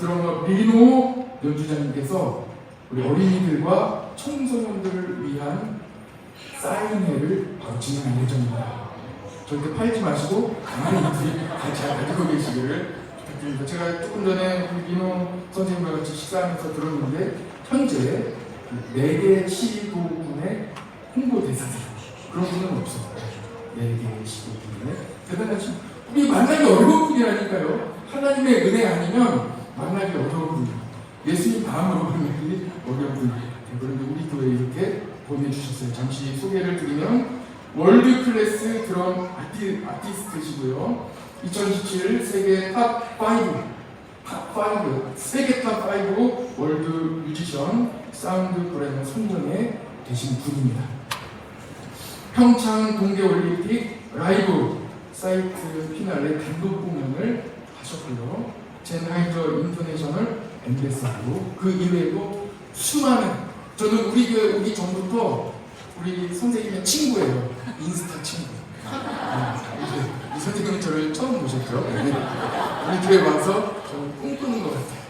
드러머 리노 연주자님께서 우리 어린이들과 청소년들을 위한 사인회를 바로 진행할 예정입니다. 절대 팔지 마시고 가만히 잘 가지고 계시기를 부탁드립니다. 제가 조금 전에 리노 선생님과 같이 식사하면서 들었는데 현재 4개 시도군의 홍보대사들 그런 분은 없어요. 4개 시도군에 대단하신 우리 만나기 어려운 분이라니까요. 하나님의 은혜 아니면 만나기 어려운 분이에요. 예수님 다음으로 만나기 어려운 분이에요. 그런데 우리 교회에 이렇게 보내주셨어요. 잠시 소개를 드리면 월드 클래스 드럼 아티스트시고요. 2017 세계 탑5 세계 탑5 월드 뮤지션 사운드 브랜드 선정에 계신 분입니다. 평창 동계올림픽 라이브 사이트 피날레 단독 공연을 하셨고요. 젠하이저 인터내셔널 엠베서더로 그 이외에도 수많은 저는 우리 교회 오기 전부터 우리 선생님의 친구예요. 인스타 친구. 이 선생님은 저를 처음 보셨죠? 우리 교회 와서 저는 꿈꾸는 것 같아요.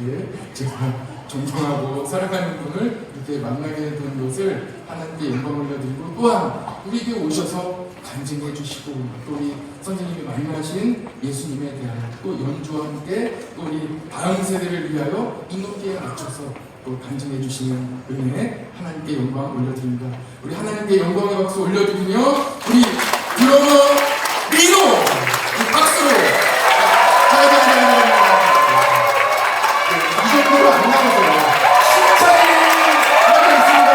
이렇게 제가 존경하고 사랑하는 분을 이렇게 만나게 된 것을 하나님께 영광 올려드리고 또한 우리 교회 오셔서 간증해 주시고 또 우리 선생님이 만나신 예수님에 대한 또 연주와 함께 또 우리 다음 세대를 위하여 인도기에 맞춰서 또 간증해 주시는 은혜 하나님께 영광 올려드립니다. 우리 하나님께 영광의 박수 올려드리며 우리 드러머 리노 박수로 이 정도로 안 나가서요. 칭찬이 하겠습니다.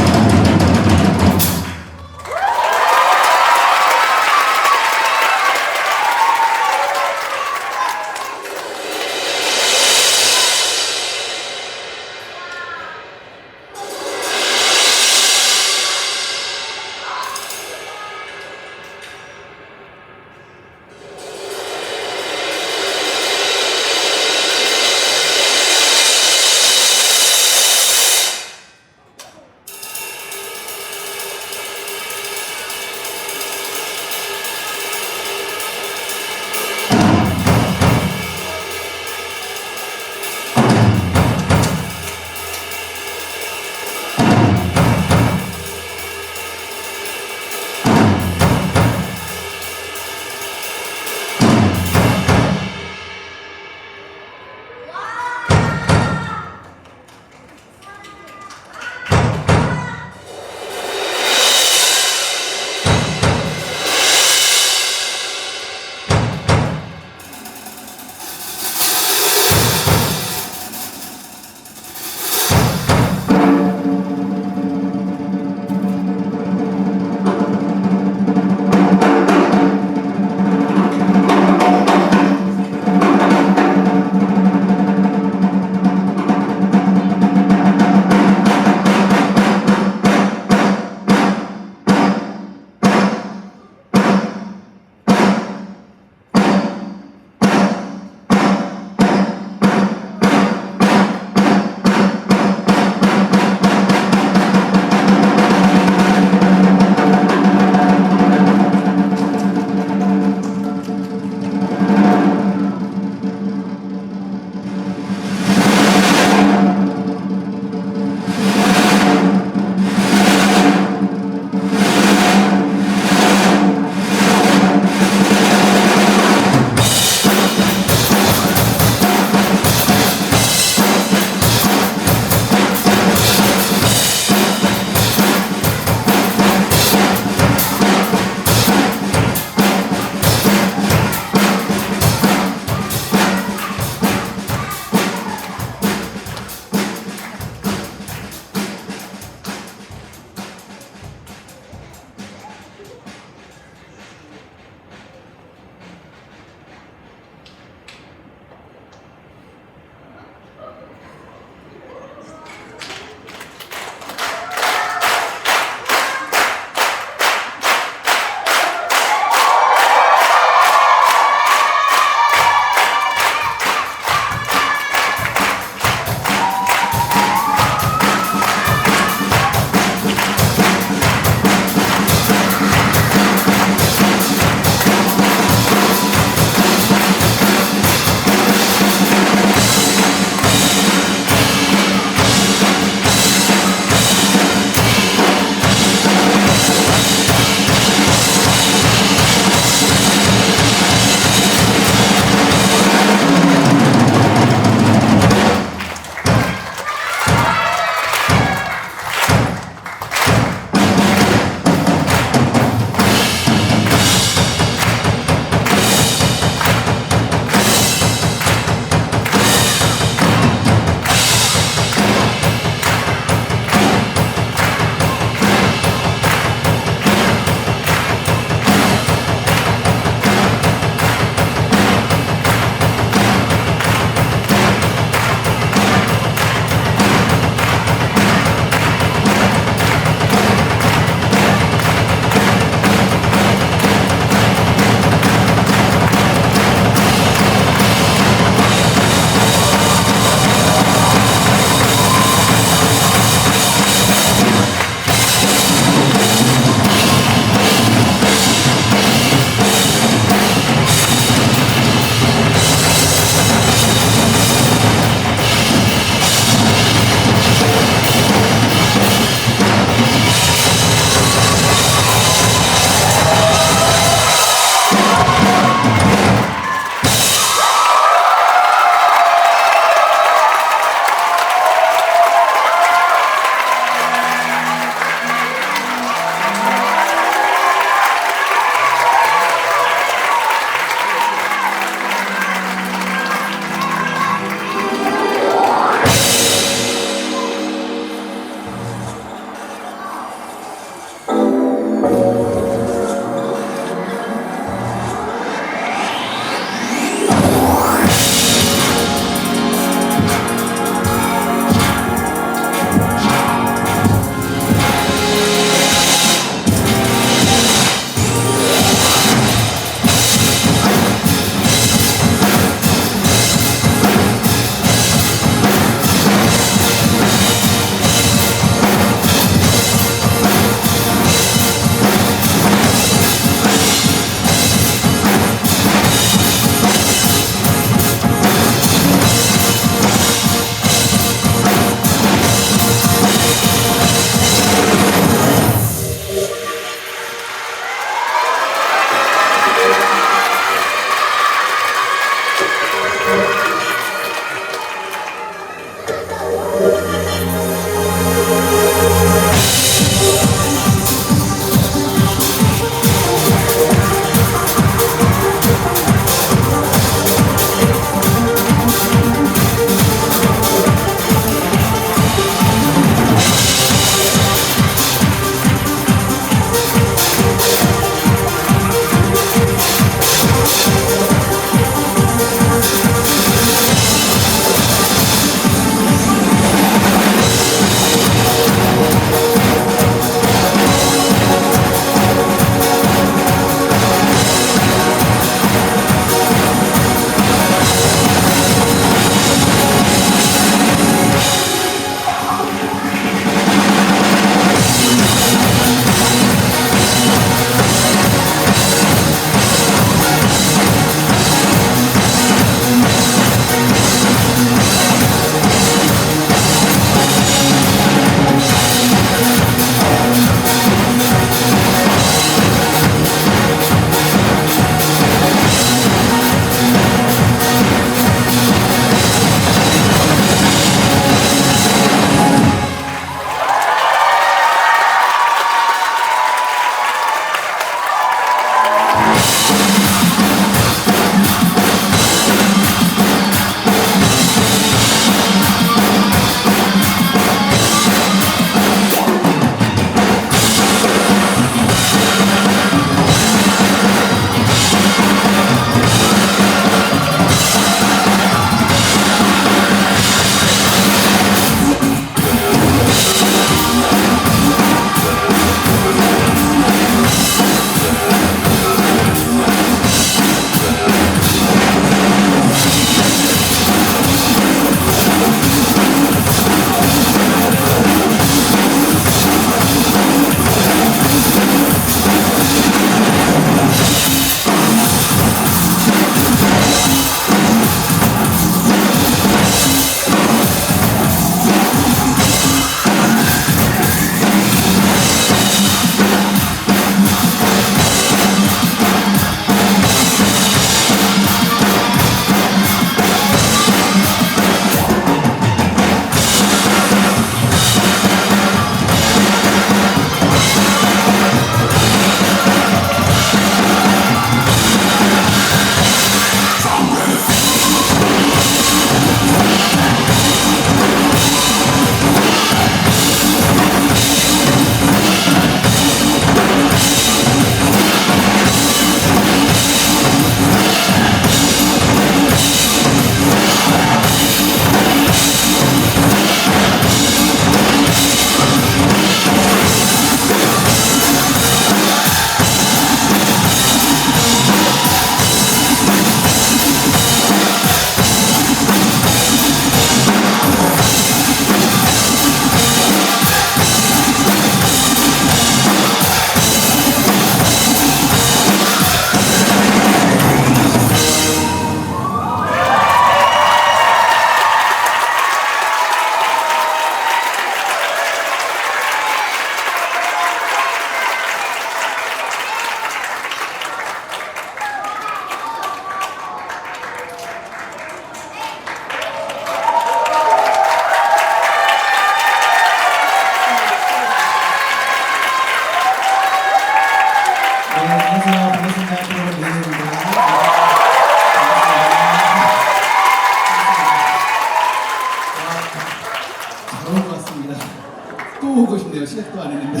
보고 싶네요. 시작도 안 했는데.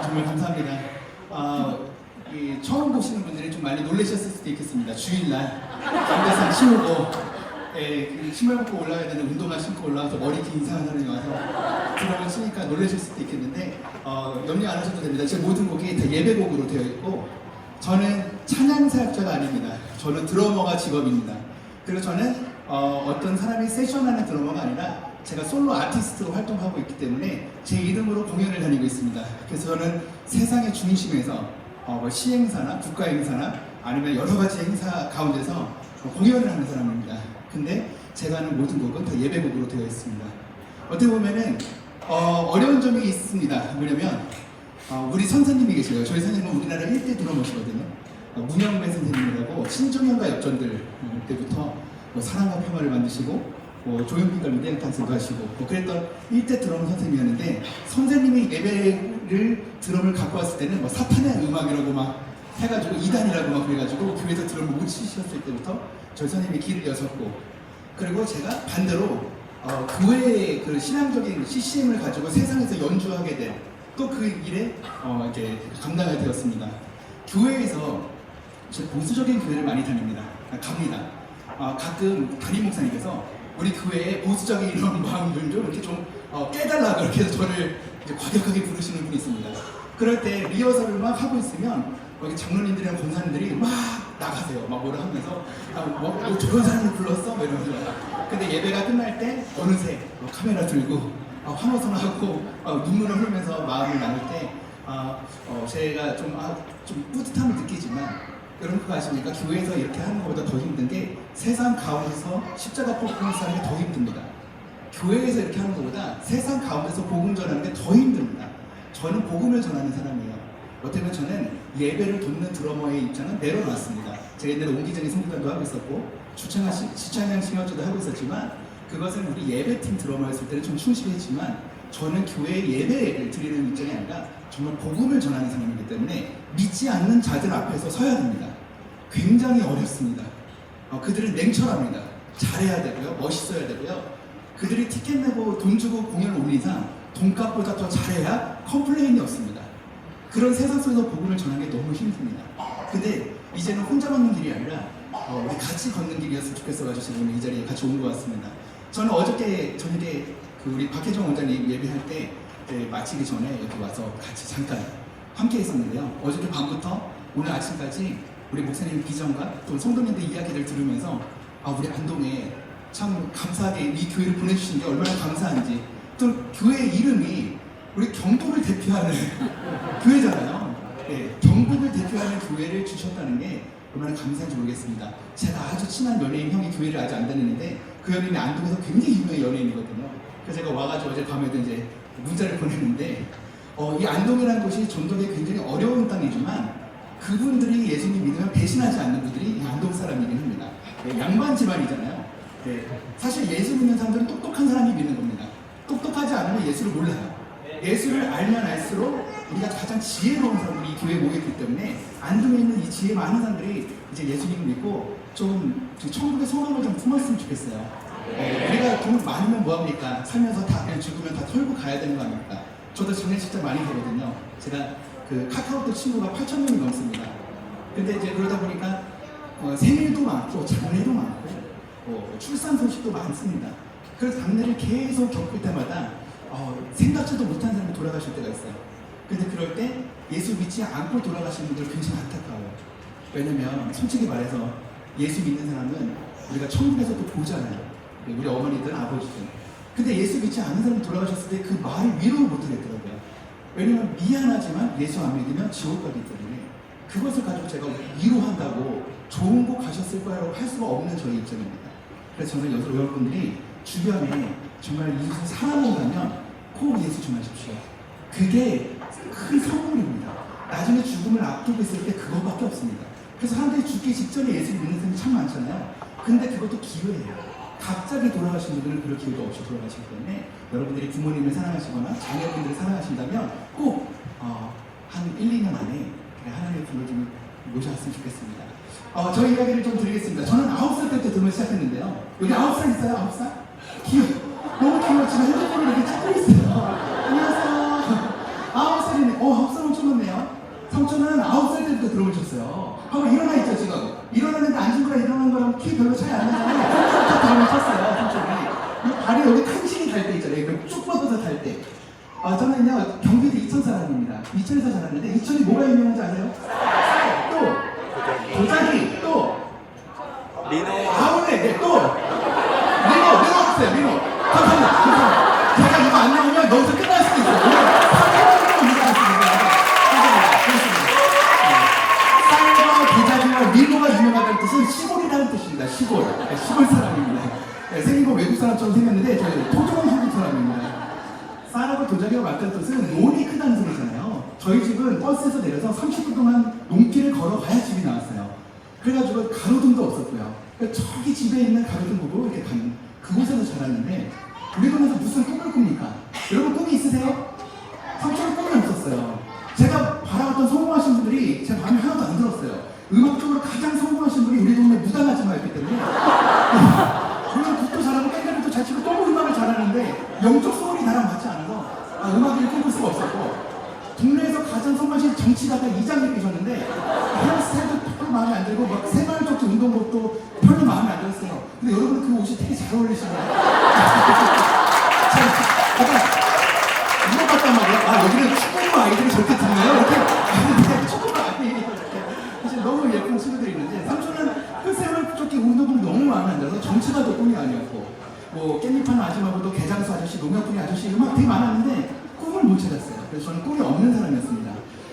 정말 감사합니다. 처음 보시는 분들이 좀 많이 놀라셨을 수도 있겠습니다. 주일날 강대상 치우고 그 신발 벗고 올라가야 되는 운동화 신고 올라와서 머리 긴 이상한 사람이 와서 드럼을 치니까 놀라실 수도 있겠는데 염려 안 하셔도 됩니다. 제 모든 곡이 다 예배곡으로 되어 있고 저는 찬양사역자가 아닙니다. 저는 드러머가 직업입니다. 그리고 저는 어떤 사람이 세션하는 드러머가 아니라 제가 솔로 아티스트로 활동하고 있기 때문에 제 이름으로 공연을 다니고 있습니다. 그래서 저는 세상의 중심에서 시행사나 국가행사나 아니면 여러 가지 행사 가운데서 공연을 하는 사람입니다. 근데 제가 하는 모든 곡은 다 예배곡으로 되어 있습니다. 어떻게 보면은 어려운 점이 있습니다. 뭐냐면 우리 선생님이 계세요. 저희 선생님은 우리나라 1대 드러머시거든요. 문영배 선생님이라고 신종현과 엽전들 때부터 사랑과 평화를 만드시고 조용필과 미대학 탄생도 하시고 그랬던 1대 드럼 선생님이었는데 선생님이 예배를 드럼을 갖고 왔을 때는 사탄의 음악이라고 막 해가지고 이단이라고 막 그래가지고 교회에서 드럼을 못 치셨을 때부터 저희 선생님이 길을 여셨고 그리고 제가 반대로 교회의 그 신앙적인 CCM을 가지고 세상에서 연주하게 된 또 그 일에 이제 감당하게 되었습니다. 교회에서 저 보수적인 교회를 많이 다닙니다. 갑니다. 가끔 담임 목사님께서 우리 교회에 보수적인 이런 마음들 좀 이렇게 좀 깨달라 그렇게 해서 저를 이제 과격하게 부르시는 분이 있습니다. 그럴 때 리허설을 막 하고 있으면 여기 장로님들이랑 권사님들이 막 나가세요. 막 뭐라 하면서 뭐 저런 사람을 불렀어? 뭐 이러면서. 근데 예배가 끝날 때 어느새 카메라 들고 환호성하고 눈물을 흘리면서 마음을 나눌 때 제가 좀 뿌듯함을 느끼지만 여러분 그거 아십니까? 교회에서 이렇게 하는 것보다 더 힘든 게 세상 가운데서 십자가 퍼포먼스 하는 게 더 힘듭니다. 교회에서 이렇게 하는 것보다 세상 가운데서 복음 전하는 게 더 힘듭니다. 저는 복음을 전하는 사람이에요. 어떻게 보면 저는 예배를 돕는 드러머의 입장은 내려놨습니다. 제가 옛날에 옹기장의 성교단도 하고 있었고 지창양 신학교도 하고 있었지만 그것은 우리 예배팀 드러머였을 때는 좀 충실했지만 저는 교회 예배를 드리는 입장이 아니라 정말 복음을 전하는 사람이기 때문에 믿지 않는 자들 앞에서 서야 됩니다. 굉장히 어렵습니다. 그들은 냉철합니다. 잘해야 되고요. 멋있어야 되고요. 그들이 티켓 내고 돈 주고 공연을 온 이상 돈값보다 더 잘해야 컴플레인이 없습니다. 그런 세상 속에서 복음을 전하는 게 너무 힘듭니다. 근데 이제는 혼자 걷는 길이 아니라 우리 같이 걷는 길이었으면 좋겠어가지고 지금 이 자리에 같이 온 것 같습니다. 저는 어저께 저녁에 우리 박혜정 원장님 예배할 때 마치기 전에 여기 와서 같이 잠깐 함께 있었는데요. 어저께 밤부터 오늘 아침까지 우리 목사님 비전과 또 성도님들 이야기를 들으면서 우리 안동에 참 감사하게 이 교회를 보내주신 게 얼마나 감사한지 또 교회 이름이 우리 경북을 대표하는 교회잖아요. 경북을 대표하는 교회를 주셨다는 게 얼마나 감사한지 모르겠습니다. 제가 아주 친한 연예인 형이 교회를 아직 안 다니는데 그 연예인이 안동에서 굉장히 유명한 연예인이거든요. 그래서 제가 와가지고 어제 밤에도 이제 문자를 보냈는데 이 안동이라는 곳이 전도에 굉장히 어려운 땅이지만 그분들이 예수님 믿으면 배신하지 않는 분들이 안동 사람이긴 합니다. 양반 집안이잖아요. 사실 예수 믿는 사람들은 똑똑한 사람이 믿는 겁니다. 똑똑하지 않으면 예수를 몰라요. 예수를 알면 알수록 우리가 가장 지혜로운 사람들이 이 교회에 모였기 때문에 안동에 있는 이 지혜 많은 사람들이 이제 예수님을 믿고 좀 천국의 소망을 좀 품었으면 좋겠어요. 우리가 돈 많으면 뭐합니까? 살면서 다 그냥 죽으면 다 털고 가야 되는 거 아닙니까? 저도 장례식장 많이 가거든요. 제가 그 카카오톡 친구가 8,000명이 넘습니다. 근데 이제 그러다 보니까 생일도 많고 장례도 많고 출산 소식도 많습니다. 그래서 장례를 계속 겪을 때마다 생각지도 못한 사람이 돌아가실 때가 있어요. 근데 그럴 때 예수 믿지 않고 돌아가시는 분들 굉장히 안타까워요. 왜냐면 솔직히 말해서 예수 믿는 사람은 우리가 천국에서도 보잖아요. 우리 어머니든 아버지든. 근데 예수 믿지 않는 사람이 돌아가셨을 때 그 말을 위로를 못하겠더라고요. 왜냐면 미안하지만 예수 안 믿으면 지옥 가기 때문에 그것을 가지고 제가 위로한다고 좋은 곳 가셨을 거라고 할 수가 없는 저희 입장입니다. 그래서 저는 여러분들이 주변에 정말 이웃을 사랑한다면 꼭 예수 좀 하십시오. 그게 큰 선물입니다. 나중에 죽음을 앞두고 있을 때 그거밖에 없습니다. 그래서 사람들이 죽기 직전에 예수를 믿는 사람이 참 많잖아요. 근데 그것도 기회예요. 갑자기 돌아가신 분들은 그럴 기회도 없이 돌아가시기 때문에 여러분들이 부모님을 사랑하시거나 자녀분들을 사랑하신다면 꼭 한 1, 2년 안에 하나님의 불을 좀 모셔왔으면 좋겠습니다. 저희 이야기를 좀 드리겠습니다. 저는 9살 때부터 드럼을 시작했는데요. 여기 9살 있어요? 9살? 너무 귀여워. 지금 핸드폰을 이렇게 찍고 있어요. 안녕하세요. 삼촌은 9살 때부터 드럼을 쳤어요. 한번 일어나 있죠 지금. 일어나는데 앉은 거랑 일어나는 거랑 키 별로 차이 안 나잖아요. 삼촌부터 드럼을 쳤어요 삼촌이. 이 발이 여기 칸신이 달 때 있잖아요. 이걸 쭉 뻗어서 달 때. 저는요 경기도 이천 사람입니다. 이천에서 자랐는데 이천이 뭐가 유명한지 아세요? 또 도자기 또 민호. 아우네 네, 또 민호 없어요 민호. 감사합니다. 제가 이거 안 나오면 여기서 끝날 수도 있어요. 오늘 3회만으로 인사하겠습니다. 쌀과 도자기와 민호가 유명하다는 뜻은 시골이라는 뜻입니다. 시골. 네, 시골 사람입니다. 네, 생긴 거 외국 사람처럼 생겼는데 저희 토종은 한국 사람입니다. 쌀하고 도자기가 맞다는 뜻은 논이 크다는 소리잖아요. 저희 집은 버스에서 내려서 30분 동안 농길을 걸어가야 집이 나왔어요. 그래가지고 가로등도 없었고요. 그러니까 저기 집에 있는 가로등 보고 이렇게 가는 그곳에서 자랐는데 우리 동네에서 무슨 꿈을 꿉니까? 여러분 꿈이 있으세요? 삼촌은 꿈이 없었어요. 제가 바라봤던 성공하신 분들이 제 마음에 하나도 안 들었어요. 음악적으로 가장 성공하신 분이 우리 동네 무당아줌마였기 때문에 물론 굿도 잘하고 밴드도 잘 치고 또 음악을 잘하는데 영적 소울이 나랑 맞지 않아서 음악을 꿈꿀 수가 없었고 동네에서 가장 성공하신 정치가가 이장님 계셨는데 헤어스타일도 별로 마음에 안 들고 막 생활적 운동복도 별로 마음에 안 들었어요. 근데 여러분 그 옷이 되게 잘 어울리시네요. 제가 물어봤단 말이야. 여기는 축구부 아이들이 저렇게 듣나요? 이렇게 근데 축구부 아이들이 이렇게 사실 너무 예쁜 친구들이 있는데 삼촌은 그 생활적 운동복이 너무 마음에 안 들어서 정치가도 꿈이 아니었고 뭐 깻잎하는 아줌마보다 개장수 아저씨, 농약분이 아저씨 음악 되게 많았는데 꿈을 못 찾았어요. 그래서 저는 꿈이 없는 사람이었습니다.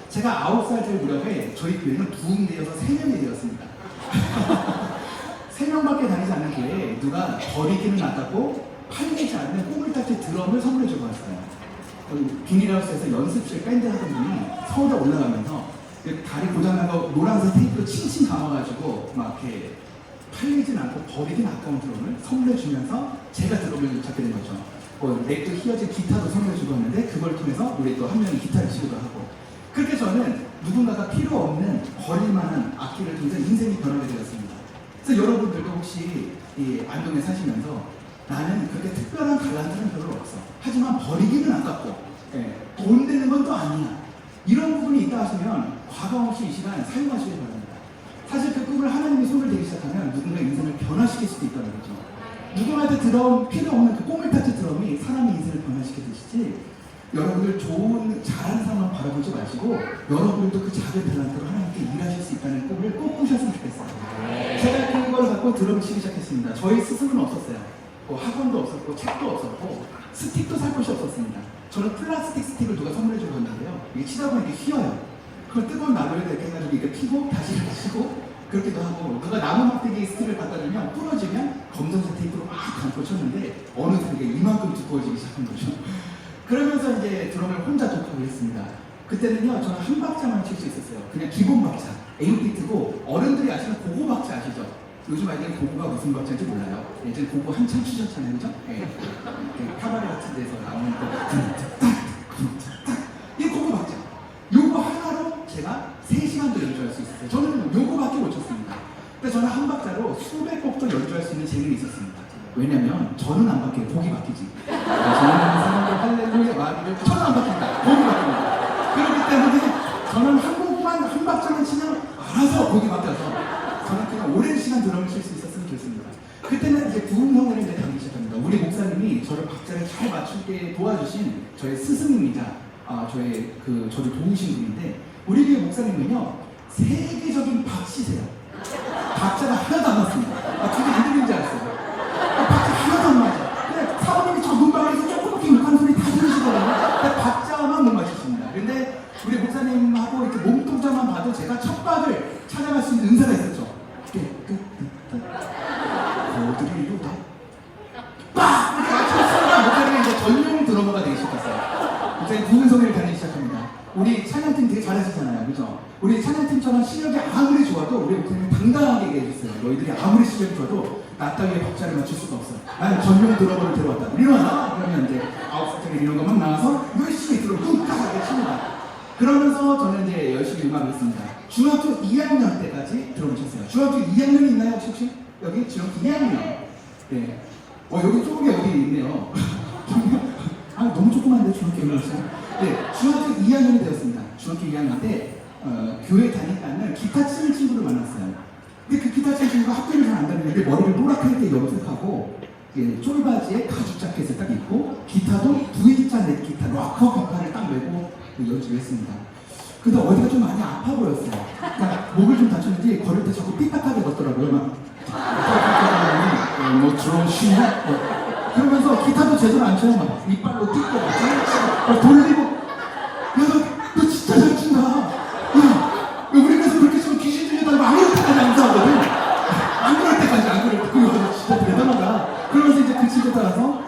제가 9살 될 무렵에 저희 교회는 부흥되어서 3명이 되었습니다. 3명밖에 다니지 않는 교회에 누가 버리기는 아깝고 팔리지 않는 꼬물딱지 드럼을 선물해 주고 왔어요. 비닐하우스에서 연습실 밴드 하던 분이 서울에 올라가면서 다리 고장난 거 노란색 테이프로 칭칭 감아가지고 막 이렇게 팔리진 않고 버리긴 아까운 드럼을 선물해 주면서 제가 드럼을 잡게 된 거죠. 넥도 휘어진 기타도 선물해 주고 했는데 그걸 통해서 우리 또 한 명이 기타를 치기도 하고 그렇게 저는 누군가가 필요 없는 버릴만한 악기를 통해서 인생이 변하게 되었습니다. 그래서 여러분들도 혹시 이 안동에 사시면서 나는 그렇게 특별한 달란트는 별로 없어. 하지만 버리기는 아깝고 돈 되는 건 또 아니야. 이런 부분이 있다 하시면 과감 없이 이 시간 사용하시기 바랍니다. 사실 그 꿈을 하나님이 손을 대기 시작하면 누군가 인생을 변화시킬 수도 있다는 거죠. 누구한테 드럼 필요 없는 그 꼬물타치 드럼이 사람의 인생을 변화시켜주시지 여러분들 좋은 잘하는 사람만 바라보지 마시고 여러분들도 그 작은 탤런트로 하나님께 일하실 수 있다는 꿈을 꼭 꾸셨으면 좋겠어요. 제가 그걸 갖고 드럼을 치기 시작했습니다. 저희 스승은 없었어요. 학원도 없었고 책도 없었고 스틱도 살 곳이 없었습니다. 저는 플라스틱 스틱을 누가 선물해 주고 왔는데요. 이게 치다 보면 이게 휘어요. 그걸 뜨거운 나무에다 이렇게 해가지고 이렇게 피고 다시 이렇게 치고 그렇기도 하고 누가 나무 막대기 스틱을 갖다 주면 부러지면 검정색 테이프로 막 감고 쳤는데 어느새 이게 이만큼 두꺼워지기 시작한 거죠. 그러면서 이제 드럼을 혼자 독학을 했습니다. 그때는요 저는 한 박자만 칠 수 있었어요. 그냥 기본 박자 8비트고 어른들이 아시는 고고 박자 아시죠? 요즘 아이들은 고고가 무슨 박자인지 몰라요. 예전에 고고 한참 추셨잖아요, 그죠? 카바레 같은 데서 나오는 거 이 고고 박자 요거 하나로 제가 3시간도 연주할 수 있었어요. 저는 요거밖에 못 쳤습니다. 근데 저는 한 박자로 수백 곡도 연주할 수 있는 재능이 있었습니다. 왜냐면 저는 안 바뀌어요. 곡이 바뀌지. 저는 사람들 할렐루야 마리를 저는 안 바뀝니다. 곡이 바뀝니다. 그렇기 때문에 저는 한 곡만 한 박자만 치면 알아서 곡이 바뀌어서 저는 그냥 오랜 시간 드럼을 칠 수 있었으면 좋겠습니다. 그때는 이제 부흥형을 이제 다니기 시작합니다. 우리 목사님이 저를 박자를 잘 맞추게 도와주신 저의 스승님이자 저를 도우신 분인데 우리 교회 목사님은요 세계적인 박씨세요. 박자가 하나도 안 맞습니다. 그게 안 들리는 줄 알았어요. 박자 하나도 안 맞아. 근데 사모님이 저 문방에서 조그맣게 욕하는 소리 다 들으시더라고요. 근데 박자만 못 맞추십니다. 근데 우리 목사님하고 이렇게 몸동작만 봐도 제가 첫 박을 찾아갈 수 있는 은사가 있었죠. 거들이 다 빡! 이렇게 맞추는 순간 목사님이 이제 전용 드러머가 되기 시작했어요. 목사님 부흥성회를 다니기 시작합니다. 우리 찬양팀 되게 잘하시잖아요, 그죠? 우리 찬양팀처럼 실력이 아무리 좋아도 우리 목사님이 당당하게 얘기해줬어요. 너희들이 아무리 실력이 좋아도 나 따위에 박자를 맞출 수가 없어. 나는 전용 드러머를 데려왔다. 일어나! 그러면 이제 9살짜리 이런 것만 나와서 열심히 드럼 뚱뚱하게 칩니다. 그러면서 저는 이제 열심히 음악을 했습니다. 중학교 2학년 때까지 드럼을 쳤어요. 중학교 2학년이 있나요, 혹시? 여기 중학교 2학년. 네. 여기 조금이 어디 있네요. 너무 조그만데 중학교 2학년이었어요. 네, 중학교 2학년이 되었습니다. 중학교 2학년 때 교회 다니다는 기타 치는 친구를 만났어요. 근데 그 기타 치는 친구가 학교를 잘 안 다니는데 머리를 노랗게 염색하고 쫄바지에 가죽 자켓을 딱 입고 기타도 V자 넷 기타, 락커 기타를 딱 메고 연주를 했습니다. 근데 어디가 좀 많이 아파 보였어요. 그러니까 목을 좀 다쳤는지 걸을 때 자꾸 삐딱하게 걷더라고요. 뭐 드럼 쉬냐? 그러면서 기타도 제대로 안 쳐요. 막 이빨로 뜯고 막 돌리고 너 진짜 잘 친다. 야, 우리 그래서 그렇게 치면 귀신 들려다니고 안 그럴 때까지 안 싸거든. 안 그럴 때까지 안 그럴 때. 그거 진짜 대단하다. 그러면서 이제 그 친구 따라서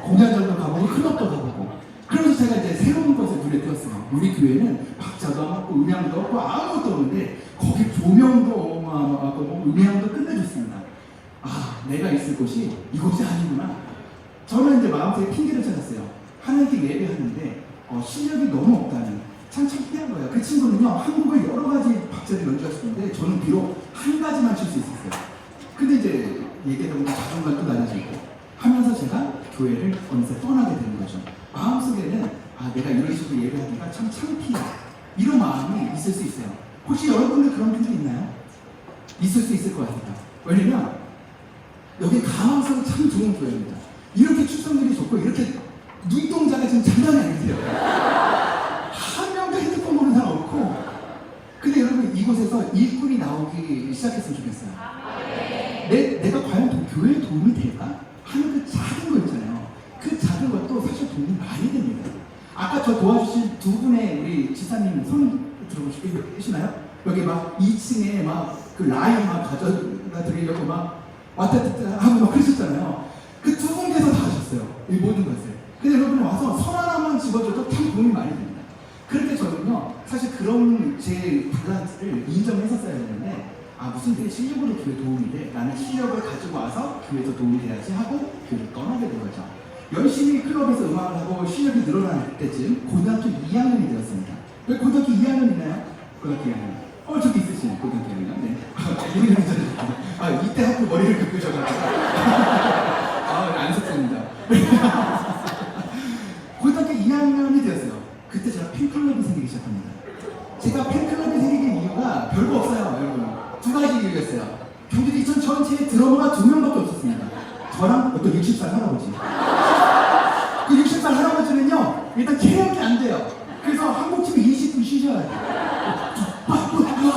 공연장도 가보고 클럽도 가보고. 그러면서 제가 이제 새로운 것에 눈에 띄었어요. 우리 교회는 박자도 안 맞고 음향도 없고 아무것도 없는데 거기 조명도 어마어마하고 음향도 끝내줬습니다. 아, 내가 있을 곳이 이곳이 아니구나. 저는 이제 마음속에 핑계를 찾았어요. 하나님께 예배하는데 실력이 너무 없다는. 참 창피한 거예요. 그 친구는요, 한국의 여러 가지 박자를 연주하시는데 저는 비록 한 가지만 칠 수 있었어요. 근데 이제 얘기하다 보면 자존감도 낮아지고 하면서 제가 교회를 어느새 떠나게 되는 거죠. 마음속에는 내가 이런 식으로 예배하기가 참 창피해. 이런 마음이 있을 수 있어요. 혹시 여러분들 그런 분들 있나요? 있을 수 있을 것 같아요. 왜냐면 여기 가망성 참 좋은 교회입니다. 이렇게 축성들이 좋고 이렇게 눈동자가 지금 장난이 아니세요. 한 명도 핸드폰 보는 사람 없고. 근데 여러분 이곳에서 일꾼이 나오기 시작했으면 좋겠어요. 내가 과연 교회에 도움이 될까? 하는 그 작은 거 있잖아요. 그 작은 것도 사실 도움이 많이 됩니다. 아까 저 도와주신 두 분의 우리 지사님 손 들어보시나요? 여기 막 2층에 막 그 라인 막 가져다 드리려고 막 왔다 갔다 하고 막 그러셨잖아요. 그 두 분께서 다 하셨어요. 이 모든 것을. 근데 여러분 와서 선 하나만 집어줘도 참 도움이 많이 됩니다. 그렇게 저는요, 사실 그런 제 밸런스를 인정했었어야 했는데, 무슨 내 실력으로 교회 도움이 돼? 나는 실력을 가지고 와서 교회에서 도움이 돼야지 하고 교회를 떠나게 된 거죠. 열심히 클럽에서 음악을 하고 실력이 늘어날 때쯤 고등학교 2학년이 되었습니다. 왜 고등학교 2학년 있나요? 고등학교 2학년. 저기 있으시네, 고등학교 2학년. 네. 이때 학교 머리를 긁으셔가지고. 안 섞습니다. 고등학교 2학년이 되었어요. 그때 제가 팬클럽이 생기기 시작합니다. 제가 팬클럽이 생기는 이유가 별거 없어요, 여러분. 두 가지 이유였어요. 경기도 이천 전체에 드러머가 2명밖에 없었습니다. 저랑 어떤 60살 할아버지. 그 60살 할아버지는요, 일단 체력이 안 돼요. 그래서 한국집에 20분 쉬셔야 돼요. 그래서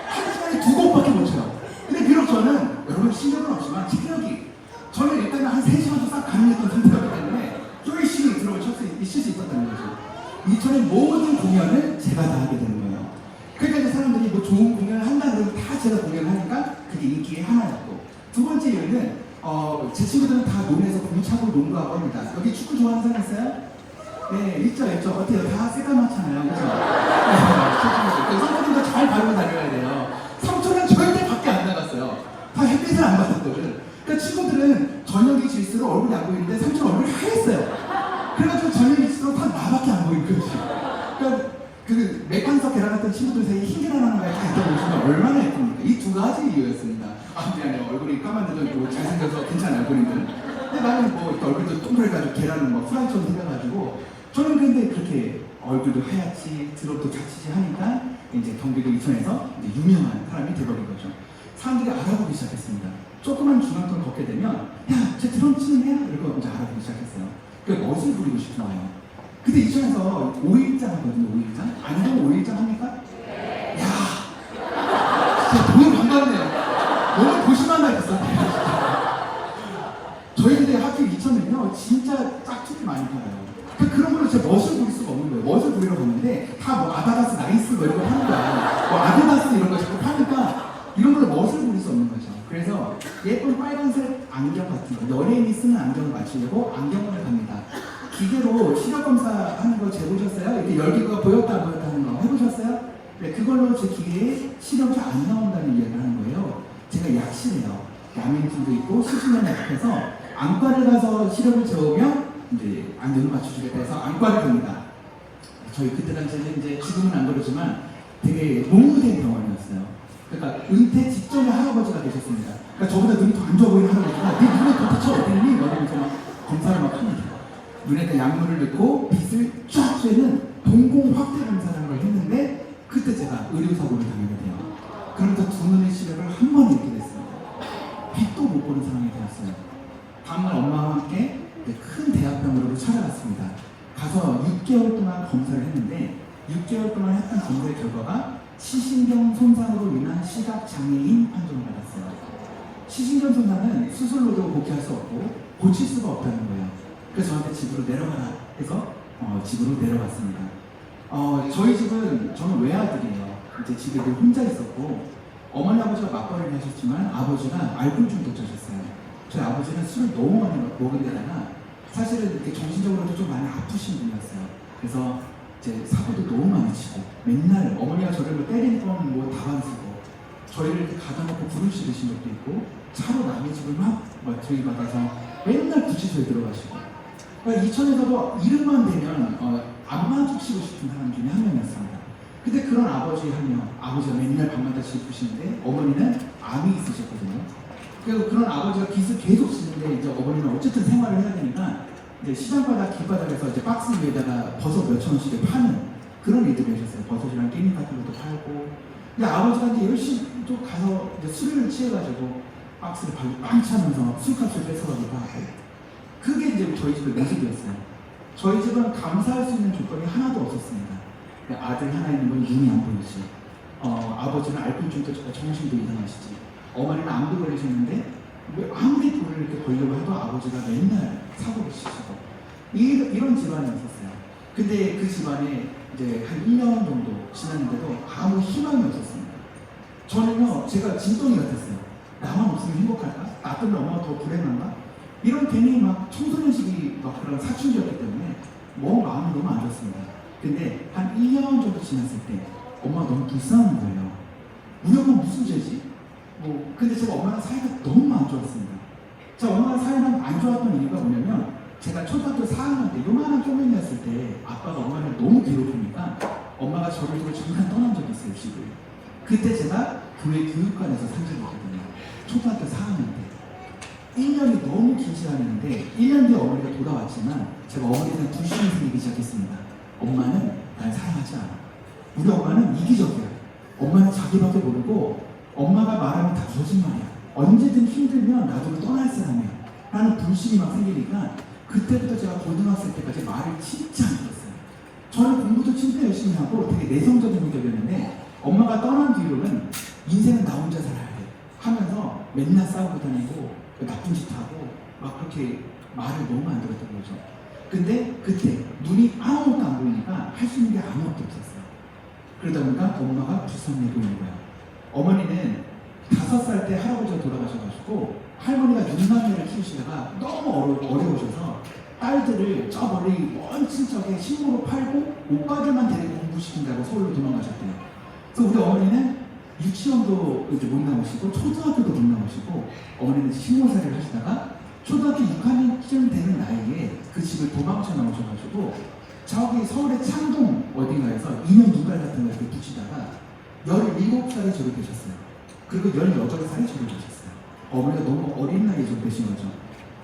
한 시간에 2곡밖에 못 쳐요. 근데 비록 저는 여러분 실력은 없지만 체력이, 저는 일단은 한 3시간도 싹 가능했던 상태였기 때문에 열심히 드럼을 칠 수 있었다는 거죠. 이천의 모든 공연을 제가 다 하게 되는 거예요. 그러니까 이제 사람들이 뭐 좋은 공연을 한다 그러면 다 제가 공연을 하니까 그게 인기의 하나였고, 두 번째 이유는 제 친구들은 다 논에서 공 차고 농구하고 합니다. 여기 축구 좋아하는 사람 있어요? 네, 있죠. 어때요? 다 새까맣잖아요. 그죠? 선생님도 잘 바르고 다녀야 돼요. 삼촌은 절대 밖에 안 나갔어요. 다 햇빛을 안 받았거든. 그러니까 친구들은 저녁이 질수록 얼굴이 안 보이는데 삼촌 얼굴이 하였어요. 그래가지고 저녁이 질수록 다 나밖에 안 보이는 거지. 그러니까 그 맥반석 계란 같은 친구들 사이에 흰 계란 하나가 다 있다고 보시면 얼마나 예쁩니까? 이 두 가지 이유였습니다. 미안해요. 얼굴이 까만데도 뭐 잘생겨서 괜찮아요, 본인들. 근데 나는 뭐 이렇게 얼굴도 동그래가지고 계란은 막 프라이처럼 생겨가지고, 저는 근데 그렇게 얼굴도 하얗지, 드럼도 잘 치지 하니까 이제 경기도 이천에서 이제 유명한 사람이 되버린 거죠. 사람들이 알아보기 시작했습니다. 조그만 중앙선 걷게 되면, 야, 쟤 드럼 치는 애야? 이러고 이제 알아보기 시작했어요. 그래서 멋을 부리고 싶은 거예요. 근데 이천에서 5일장 하거든요, 5일장? 안경 5일장 합니까? 야, 진짜 너무 반갑네요. 너무 고심한 날 있었어요. 저희 근데 학교 2000은요, 진짜 짝퉁이 많이 팔아요. 그런 걸로 제 멋을 부릴 수가 없는 거예요. 멋을 부리러 갔는데 다 뭐 아다다스 나이스 뭐 이런 거 하는 거야. 뭐 아다다스 이런 거 자꾸 파니까 이런 걸로 멋을 부릴 수 없는 거죠. 그래서 예쁜 빨간색 안경 같은 거, 연예인이 쓰는 안경을 맞추려고 안경원을 갑니다. 기계로 시력 검사하는 거 재보셨어요? 이렇게 열기가 보였다 안 보였다 하는 거 해보셨어요? 네, 그걸로 제 기계에 시력이 안 나온다는 이야기를 하는 거예요. 제가 약실해요. 야맹증도 있고 수준을 약해서 안과를 가서 시력을 재우면 이제 안경을 맞춰주겠다 해서 안과를 갑니다. 저희 그때 당시에는 이제 지금은 안 그러지만 되게 농구된 병원이었어요. 그러니까 은퇴 직전에 할아버지가 계셨습니다. 그러니까 저보다 눈이 더 안 좋아 보이는 할아버지가 네 눈에 도대체 어딨니? 이러면서 막 검사를 막 합니다. 눈에다 약물을 넣고 빛을 쫙 쬐는 동공 확대 검사라는 걸 했는데 그때 제가 의료사고를 당하게 돼요. 그러면서 두 눈의 시력을 한 번에 잃게 됐습니다. 빛도 못 보는 상황이 되었어요. 다음날 엄마와 함께 큰 대학병원으로 찾아갔습니다. 가서 6개월 동안 검사를 했는데 6개월 동안 했던 검사의 결과가 시신경 손상으로 인한 시각장애인 판정을 받았어요. 시신경 손상은 수술로도 복귀할 수 없고 고칠 수가 없다는 거예요. 그래서 저한테 집으로 내려가라 해서 집으로 내려갔습니다. 저희 집은 저는 외아들이에요. 이제 집에 늘 혼자 있었고 어머니 아버지가 맞벌이를 하셨지만 아버지가 알코올 중독자셨어요. 저희 아버지는 술을 너무 많이 먹은 데다가 사실은 이렇게 정신적으로도 좀 많이 아프신 분이었어요. 그래서 이제 사고도 너무 많이 치고 맨날 어머니가 저를 뭐 때리는 건 뭐 다반쓰고 저희를 이렇게 가다놓고 불을 지르신 적도 있고 차로 남의 집을 막 들이받아서 맨날 구치소에 들어가시고 그러니까 이천에서도 이름만 대면 안 마주치고 싶은 사람 중에 한 명이었습니다. 근데 그런 아버지 한 명, 아버지가 맨날 밤마다 슬프시는데 어머니는 암이 있으셨거든요. 그래서 그런 아버지가 빚을 계속 지는데 이제 어머니는 어쨌든 생활을 해야 되니까 이제 시장바닥 길바닥에서 이제 박스 위에다가 버섯 몇천 원씩을 파는 그런 일들을 하셨어요. 버섯이랑 깻잎 같은 것도 팔고. 근데 아버지가 이제 열심히 또 가서 이제 술을 취해가지고 박스를 빵 차면서 술값을 뺏어가기도 하고. 그게 이제 저희 집의 모습이었어요. 저희 집은 감사할 수 있는 조건이 하나도 없었습니다. 아들 하나 있는 건 눈이 안 보이지. 아버지는 알코올 중독자가 정신도 이상하시지. 어머니는 암도 걸리셨는데 왜 아무리 돈을 이렇게 벌려고 해도 아버지가 맨날 사고를 치시고 이런 집안이 있었어요. 근데 그 집안에 이제 한 2년 정도 지났는데도 아무 희망이 없었습니다. 저는요, 제가 진동이 같았어요. 나만 없으면 행복할까? 나 때문에 엄마가 더 불행한가? 이런 괜히 막 청소년 시기 막 그런 사춘기였기 때문에 마음이 너무 안 좋았습니다. 근데 한 1년 정도 지났을 때 엄마가 너무 불쌍한 거예요. 우리 엄마 무슨 죄지? 근데 제가 엄마랑 사이가 너무 안 좋았습니다. 자, 엄마랑 사이가 안 좋았던 이유가 뭐냐면 제가 초등학교 4학년 때 요만한 쪼맨이었을 때 아빠가 엄마를 너무 괴롭히니까 엄마가 저를 두고 잠깐 떠난 적이 있어요, 집을. 그때 제가 교회 교육관에서 산 적이 있거든요. 초등학교 4학년 때. 1년이 너무 긴 시간이었는데 1년 뒤에 어머니가 돌아왔지만 제가 어머니에 대한 불신이 생기기 시작했습니다. 엄마는 날 사랑하지 않아. 우리 엄마는 이기적이야. 엄마는 자기밖에 모르고 엄마가 말하면 다 거짓말이야. 언제든 힘들면 나도 떠날 사람이야. 라는 불신이 막 생기니까 그때부터 제가 고등학생 때까지 말을 진짜 안 들었어요. 저는 공부도 진짜 열심히 하고 되게 내성적인 성격이었는데 엄마가 떠난 뒤로는 인생은 나 혼자 살아야 돼 하면서 맨날 싸우고 다니고 나쁜 짓 하고 막 그렇게 말을 너무 안 들었던 거죠. 근데 그때 눈이 아무것도 안 보이니까 할 수 있는 게 아무것도 없었어요. 그러다 보니까 엄마가 불쌍해 보이는 거예요. 어머니는 5살 때 할아버지가 돌아가셔가지고 할머니가 6남매를 키우시다가 너무 어려우셔서 딸들을 저 멀리 먼 친척에 신고로 팔고 오빠들만 데리고 공부시킨다고 서울로 도망가셨대요. 그래서 우리 어머니는 유치원도 이제 못 나오시고 초등학교도 못 나오시고 어머니는 신고살이를 하시다가 초등학교 6학년쯤 되는 나이에 그 집을 도망쳐 나오셔가지고 저기 서울의 창동 어딘가에서 2년 눈깔 같은 거 이렇게 붙이다가 17살에 졸업하셨어요. 그리고 18살에 졸업하셨어요. 어머니가 너무 어린 나이에 졸업하신 거죠.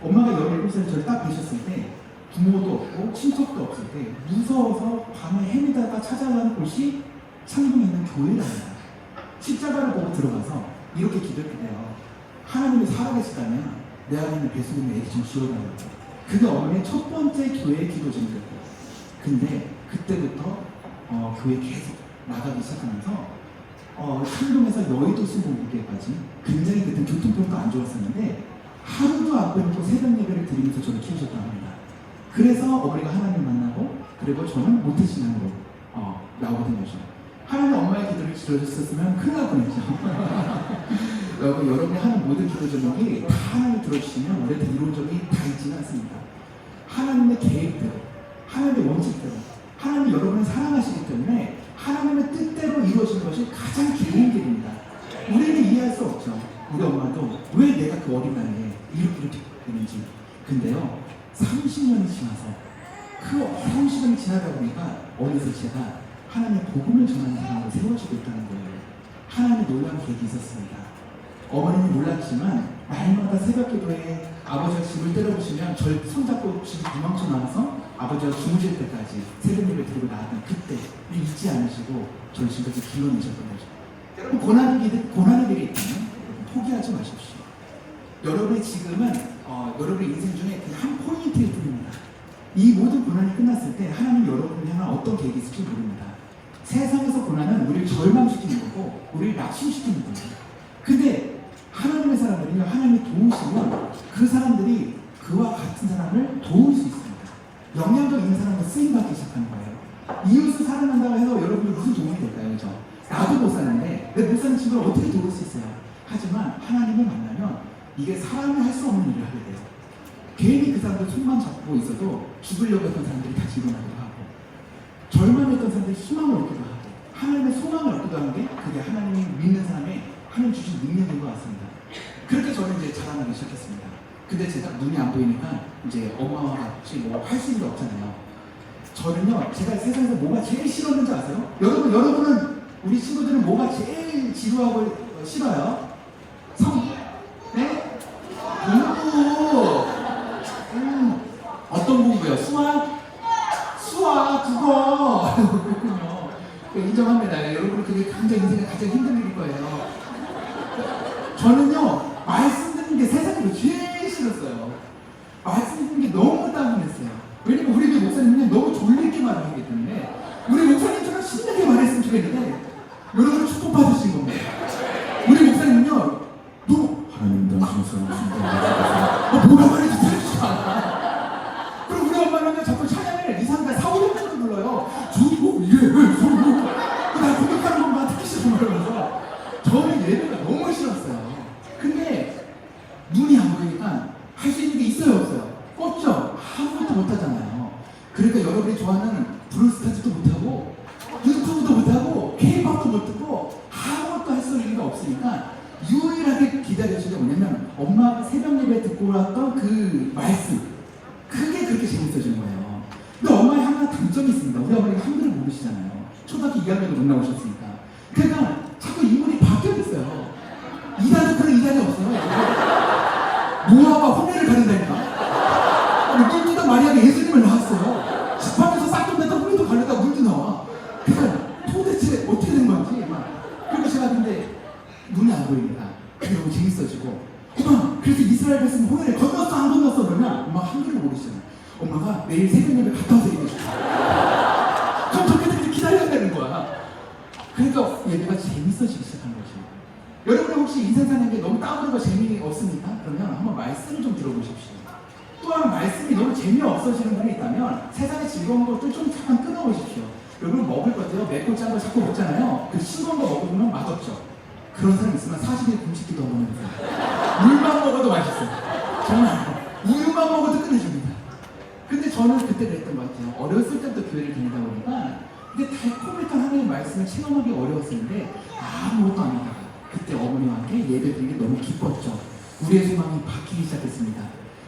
엄마가 17살에 저를 딱 뵈셨을 때 부모도 없고 친척도 없을 때 무서워서 밤에 헤매다가 찾아가는 곳이 창동에 있는 교회랍니다. 십자가를 보고 들어가서 이렇게 기도했대요. 하나님이 살아계시다면 내 안에 있는 배수금에 애기 좀 지워달라고. 그게 어머니의 첫 번째 교회 기도 제목이었대요. 근데 그때부터 교회 계속 나가기 시작하면서 창동에서 여의도 순복음교회까지 굉장히 그때 교통편도 안 좋았었는데 하루도 안 빼놓고 새벽 예배를 드리면서 저를 키우셨다고 합니다. 그래서 어머니가 하나님 만나고 그리고 저는 모태신앙으로 나오게 된 거죠. 하나님 엄마의 기도를 들어주셨으면 큰일 날 뻔했죠. 여러분이 하는 모든 기도 제목이 다 하나님이 들어주시면 우리한테 이루어져이 다 있지는 않습니다. 하나님의 계획대로, 하나님의 원칙대로, 하나님이 여러분을 사랑하시기 때문에 하나님의 뜻대로 이루어지는 것이 가장 좋은 길입니다. 우리는 이해할 수 없죠. 우리 엄마도 왜 내가 그 어린 나이에 이렇게 되는지. 근데요, 30년이 지나서 그 어려운 시간이 지나다 보니까 어느새 제가 하나님의 복음을 전하는 사람으로 세워지고 있다는 거예요. 하나님의 놀라운 계획이 있었습니다. 어머니는 몰랐지만 날마다 새벽 기도에 아버지가 집을 때려보시면 절 손잡고 집을 도망쳐 나와서 아버지가 주무실 때까지 새벽 예배 드리고 나왔던 그때 잊지 않으시고 저를 지금까지 길러내셨던 거죠. 여러분 고난의 길이 있다면 포기하지 마십시오. 여러분의 지금은 여러분의 인생 중에 그냥 한 포인트일 뿐입니다. 이 모든 고난이 끝났을 때 하나님 여러분을 향한 어떤 계획이 있을지 모릅니다. 세상에서 고난은 우리를 절망시키는 거고 우리를 낙심시키는 거예요. 근데 하나님의 사람들은요, 하나님이 도우시면 그 사람들이 그와 같은 사람을 도울 수 있습니다. 영향력 있는 사람을 쓰임받기 시작하는 거예요. 이웃을 사랑한다고 해서 여러분이 무슨 도움이 될까요? 그죠? 나도 못 사는데 내 못 사는 친구를 어떻게 도울 수 있어요? 하지만 하나님을 만나면 이게 사람이 할 수 없는 일을 하게 돼요. 괜히 그 사람들 손만 잡고 있어도 죽으려고 했던 사람들이 다시 일어나기도 하고 절망했던 사람들이 희망을 얻기도 하고 하나님의 소망을 얻기도 하는 게 그게 하나님이 믿는 사람의 하나님 주신 능력인 것 같습니다. 그렇게 저는 이제 자라나기 시작했습니다. 근데 제가 눈이 안 보이니까 이제 엄마와 같이 뭐 할 수 있는 게 없잖아요. 저는요, 제가 세상에서 뭐가 제일 싫었는지 아세요? 여러분은 우리 친구들은 뭐가 제일 지루하고 싫어요? 네? 공부. 어떤 공부요? 수학, 국어. 그렇군요. 인정합니다. 여러분 그게 굉장히 인생의 가장 힘든 일일 거예요. 저는요, 말씀 듣는 게 세상에서 제일 싫었어요. 말씀 듣는 게 너무 따분했어요. 왜냐면 우리 교 목사님은 너무 졸리게 말하기 때문에 우리 목사님처럼 신나게 말했으면 좋겠는데 여러분은 축복받으신 겁니다. 우리 목사님은요, 너 하나님 당신의 사랑하신다. 뭐라 말해도 들리지 않아. 그리고 우리 엄마는 자꾸 찬양을 이상하게 4, 5년째로 불러요. 주고 나 공격하는 것만 듣기 싫어 그러면서 저는 예배가 너무 싫었어요. 근데 눈이 안 보이니까 할 수 있는 게 있어요, 없어요? 없죠. 아무것도 못하잖아요. 그러니까 여러분이 좋아하는 브루스타즈도 못하고 유튜브도 못하고 K-팝도 못 듣고 아무것도 할 수 있는 게 없으니까 유일하게 기다려주는 게 뭐냐면 엄마가 새벽 예배 듣고 왔던 그 말씀, 그게 그렇게 재밌어지는 거예요. 근데 엄마의 하나 단점이 있습니다. 우리 어머니가 한글을 모르시잖아요. 초등학교 2학년도 못 나오셨으니까. 그러니까 자꾸 인물이 바뀌어 있어요. 이단은 그런 이단이 없어요. 노아와 혼례를 가린다니까. 물 뜨다 마리아가 예수님을 낳았어요. 집합에서 싹좀 냈다 물도 가려다 물도 나와. 그러니까 도대체 어떻게 된 건지 막. 그리고 제가 근데 눈이 안 보입니다. 그게 너무 재밌어지고. 엄마, 그래서 이스라엘 백성 혼례를 건넜어 안 건넜어 그러면 엄마 한글을 모르시잖아요. 엄마가 내일 새벽 예배 갔다 와서 얘기해 줄게. 그럼 저 그때까지 기다려야 되는 거야. 그러니까 예배가 재밌어지기 시작한 거죠. 여러분 혹시 인생 사는 게 너무 따분하고 재미없습니까? 그러면 한번 말씀을 좀 들어보십시오. 또 하나 말씀이 너무 재미없어지는 분이 있다면 세상의 즐거운 것들 좀 잠깐 끊어보십시오. 여러분 먹을 것도요, 맵고 짠 거 자꾸 먹잖아요. 그 싱거운 거 먹으면 맛없죠. 그런 사람 있으면 40일 굶식기도 한번 해보세요. 물만 먹어도 맛있어요. 정말 우유만 먹어도 끝내줍니다. 근데 저는 그때 그랬던 것 같아요. 어렸을 때부터 교회를 다니다 보니까 근데 달콤했던 하나님의 말씀을 체험하기 어려웠었는데 아무것도 안 하다가 그때 어머니와 함께 예배드리는 게 너무 기뻤죠. 우리의 소망이 바뀌기 시작했습니다.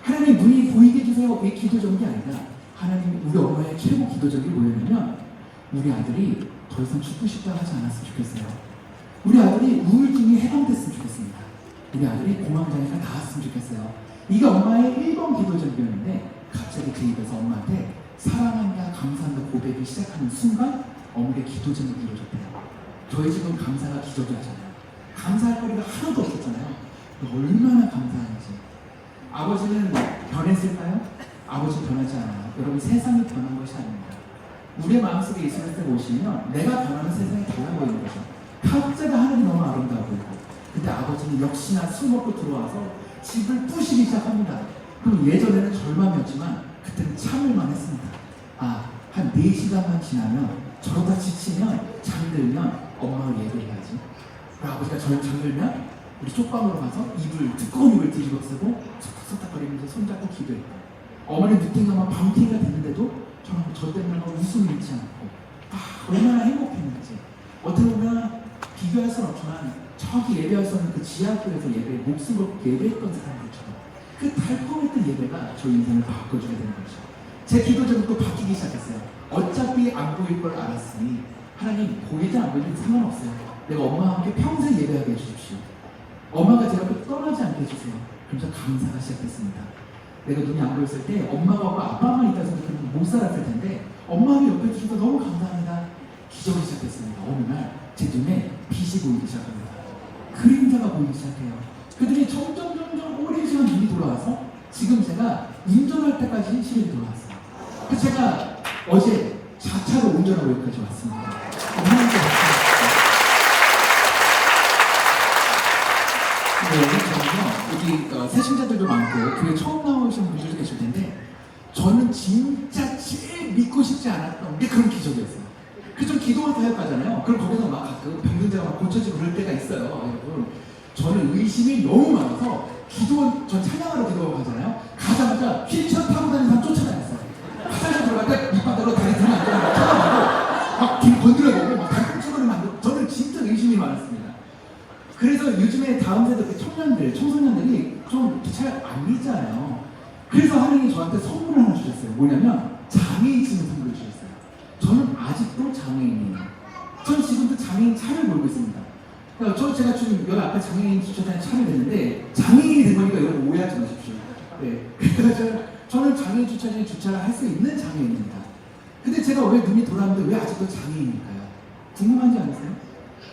하나님 눈이 보이게 해주세요. 그게 기도적인 게 아니라 하나님 우리 엄마의 최고 기도적인 게 뭐였냐면 우리 아들이 더 이상 죽고 싶다 하지 않았으면 좋겠어요. 우리 아들이 우울증이 해방됐으면 좋겠습니다. 우리 아들이 공황장애가 나았으면 좋겠어요. 이게 엄마의 1번 기도적이었는데 갑자기 제 입에서 엄마한테 사랑한다, 감사한다 고백이 시작하는 순간 어머니의 기도적이 이루어졌대요. 저희 집은 감사가 기저귀였잖아요. 감사할 거리가 하나도 없었잖아요. 얼마나 감사한지. 아버지는 변했을까요? 아버지는 변하지 않아요. 여러분 세상이 변한 것이 아닙니다. 우리의 마음속에 예수를 오시면 내가 변하는 세상이 달라 보이는 거죠. 각자가 하늘이 너무 아름다워 보이고 근데 아버지는 역시나 술 먹고 들어와서 집을 부시기 시작합니다. 그럼 예전에는 절망이었지만 그때는 참을만 했습니다. 한 4시간만 지나면 저러다 지치면 잠들면 엄마가 예배해야지. 아버지가 잠들면 우리 쪽방으로 가서 두꺼운 이불 뒤집어 쓰고 속닥속닥거리면서 손잡고 기도했고 어머니 늦탱이만 밤탱이가 됐는데도 저 때문에 웃음을 잃지 않고 얼마나 행복했는지. 어떻게 보면 비교할 수는 없지만 저기 예배할 수 없는 그 지하교에서 목숨 걸고 예배했던 사람들처럼 그 달콤했던 예배가 저 인생을 바꿔주게 되는 거죠. 제 기도적으로 또 바뀌기 시작했어요. 어차피 안 보일 걸 알았으니 하나님 보이든 안 보이든 상관없어요. 내가 엄마와 함께 평생 예배하게 해주십시오. 엄마가 제 앞에 떠나지 않게 해주세요. 그러면서 감사가 시작됐습니다. 내가 눈이 안 보였을 때 엄마가 없고 아빠만 있다 생각하면 못 살았을 텐데 엄마가 옆에 주셔서 너무 감사합니다. 기적이 시작됐습니다. 어느 날 제 눈에 빛이 보이기 시작합니다. 그림자가 보이기 시작해요. 그들이 점점 오랜 시간 눈이 돌아와서 지금 제가 운전할 때까지 시력이 돌아왔어요. 그래서 제가 어제 자차로 운전하고 여기까지 왔습니다. 하나님께 네, 저는요, 여기 새신자들도 많고 교회 처음 나오신 분들도 계실 텐데 저는 진짜 제일 믿고 싶지 않았던 게 그런 기적이었어요. 그래서 좀 기도가 사역하잖아요. 그럼 거기서 막 가끔 병든자가 막 고쳐지고 그럴 때가 있어요. 여러분, 저는 의심이 너무 많아서 전 찬양하러 기도하고 가잖아요. 가자마자 휠체어 타고 다니는 사람 쫓아다녔어요. 화장실 들어갈 때 밑바닥으로 다리 들면 안 되는 거 쳐다보고 막 길 건드려보고 막 다리 꿈쳐버리면 안 되고 저는 진짜 의심이 많았습니다. 그래서 요즘에 다음 세대 청년들, 청소년들이 좀 잘 안 믿잖아요. 그래서 하나님이 저한테 선물을 하나 주셨어요. 뭐냐면 장애인 치는 선물을 주셨어요. 저는 아직도 장애인이에요. 전 지금도 장애인 차를 몰고 있습니다. 그러니까 제가 지금 여기 앞에 장애인 주차장에 차를 냈는데 장애인이 된 거니까 여러분 오해하지 마십시오. 네. 그래서 저는 장애인 주차장에 주차를 할 수 있는 장애인입니다. 근데 제가 왜 눈이 돌아왔는데 왜 아직도 장애인일까요? 궁금하지 않으세요?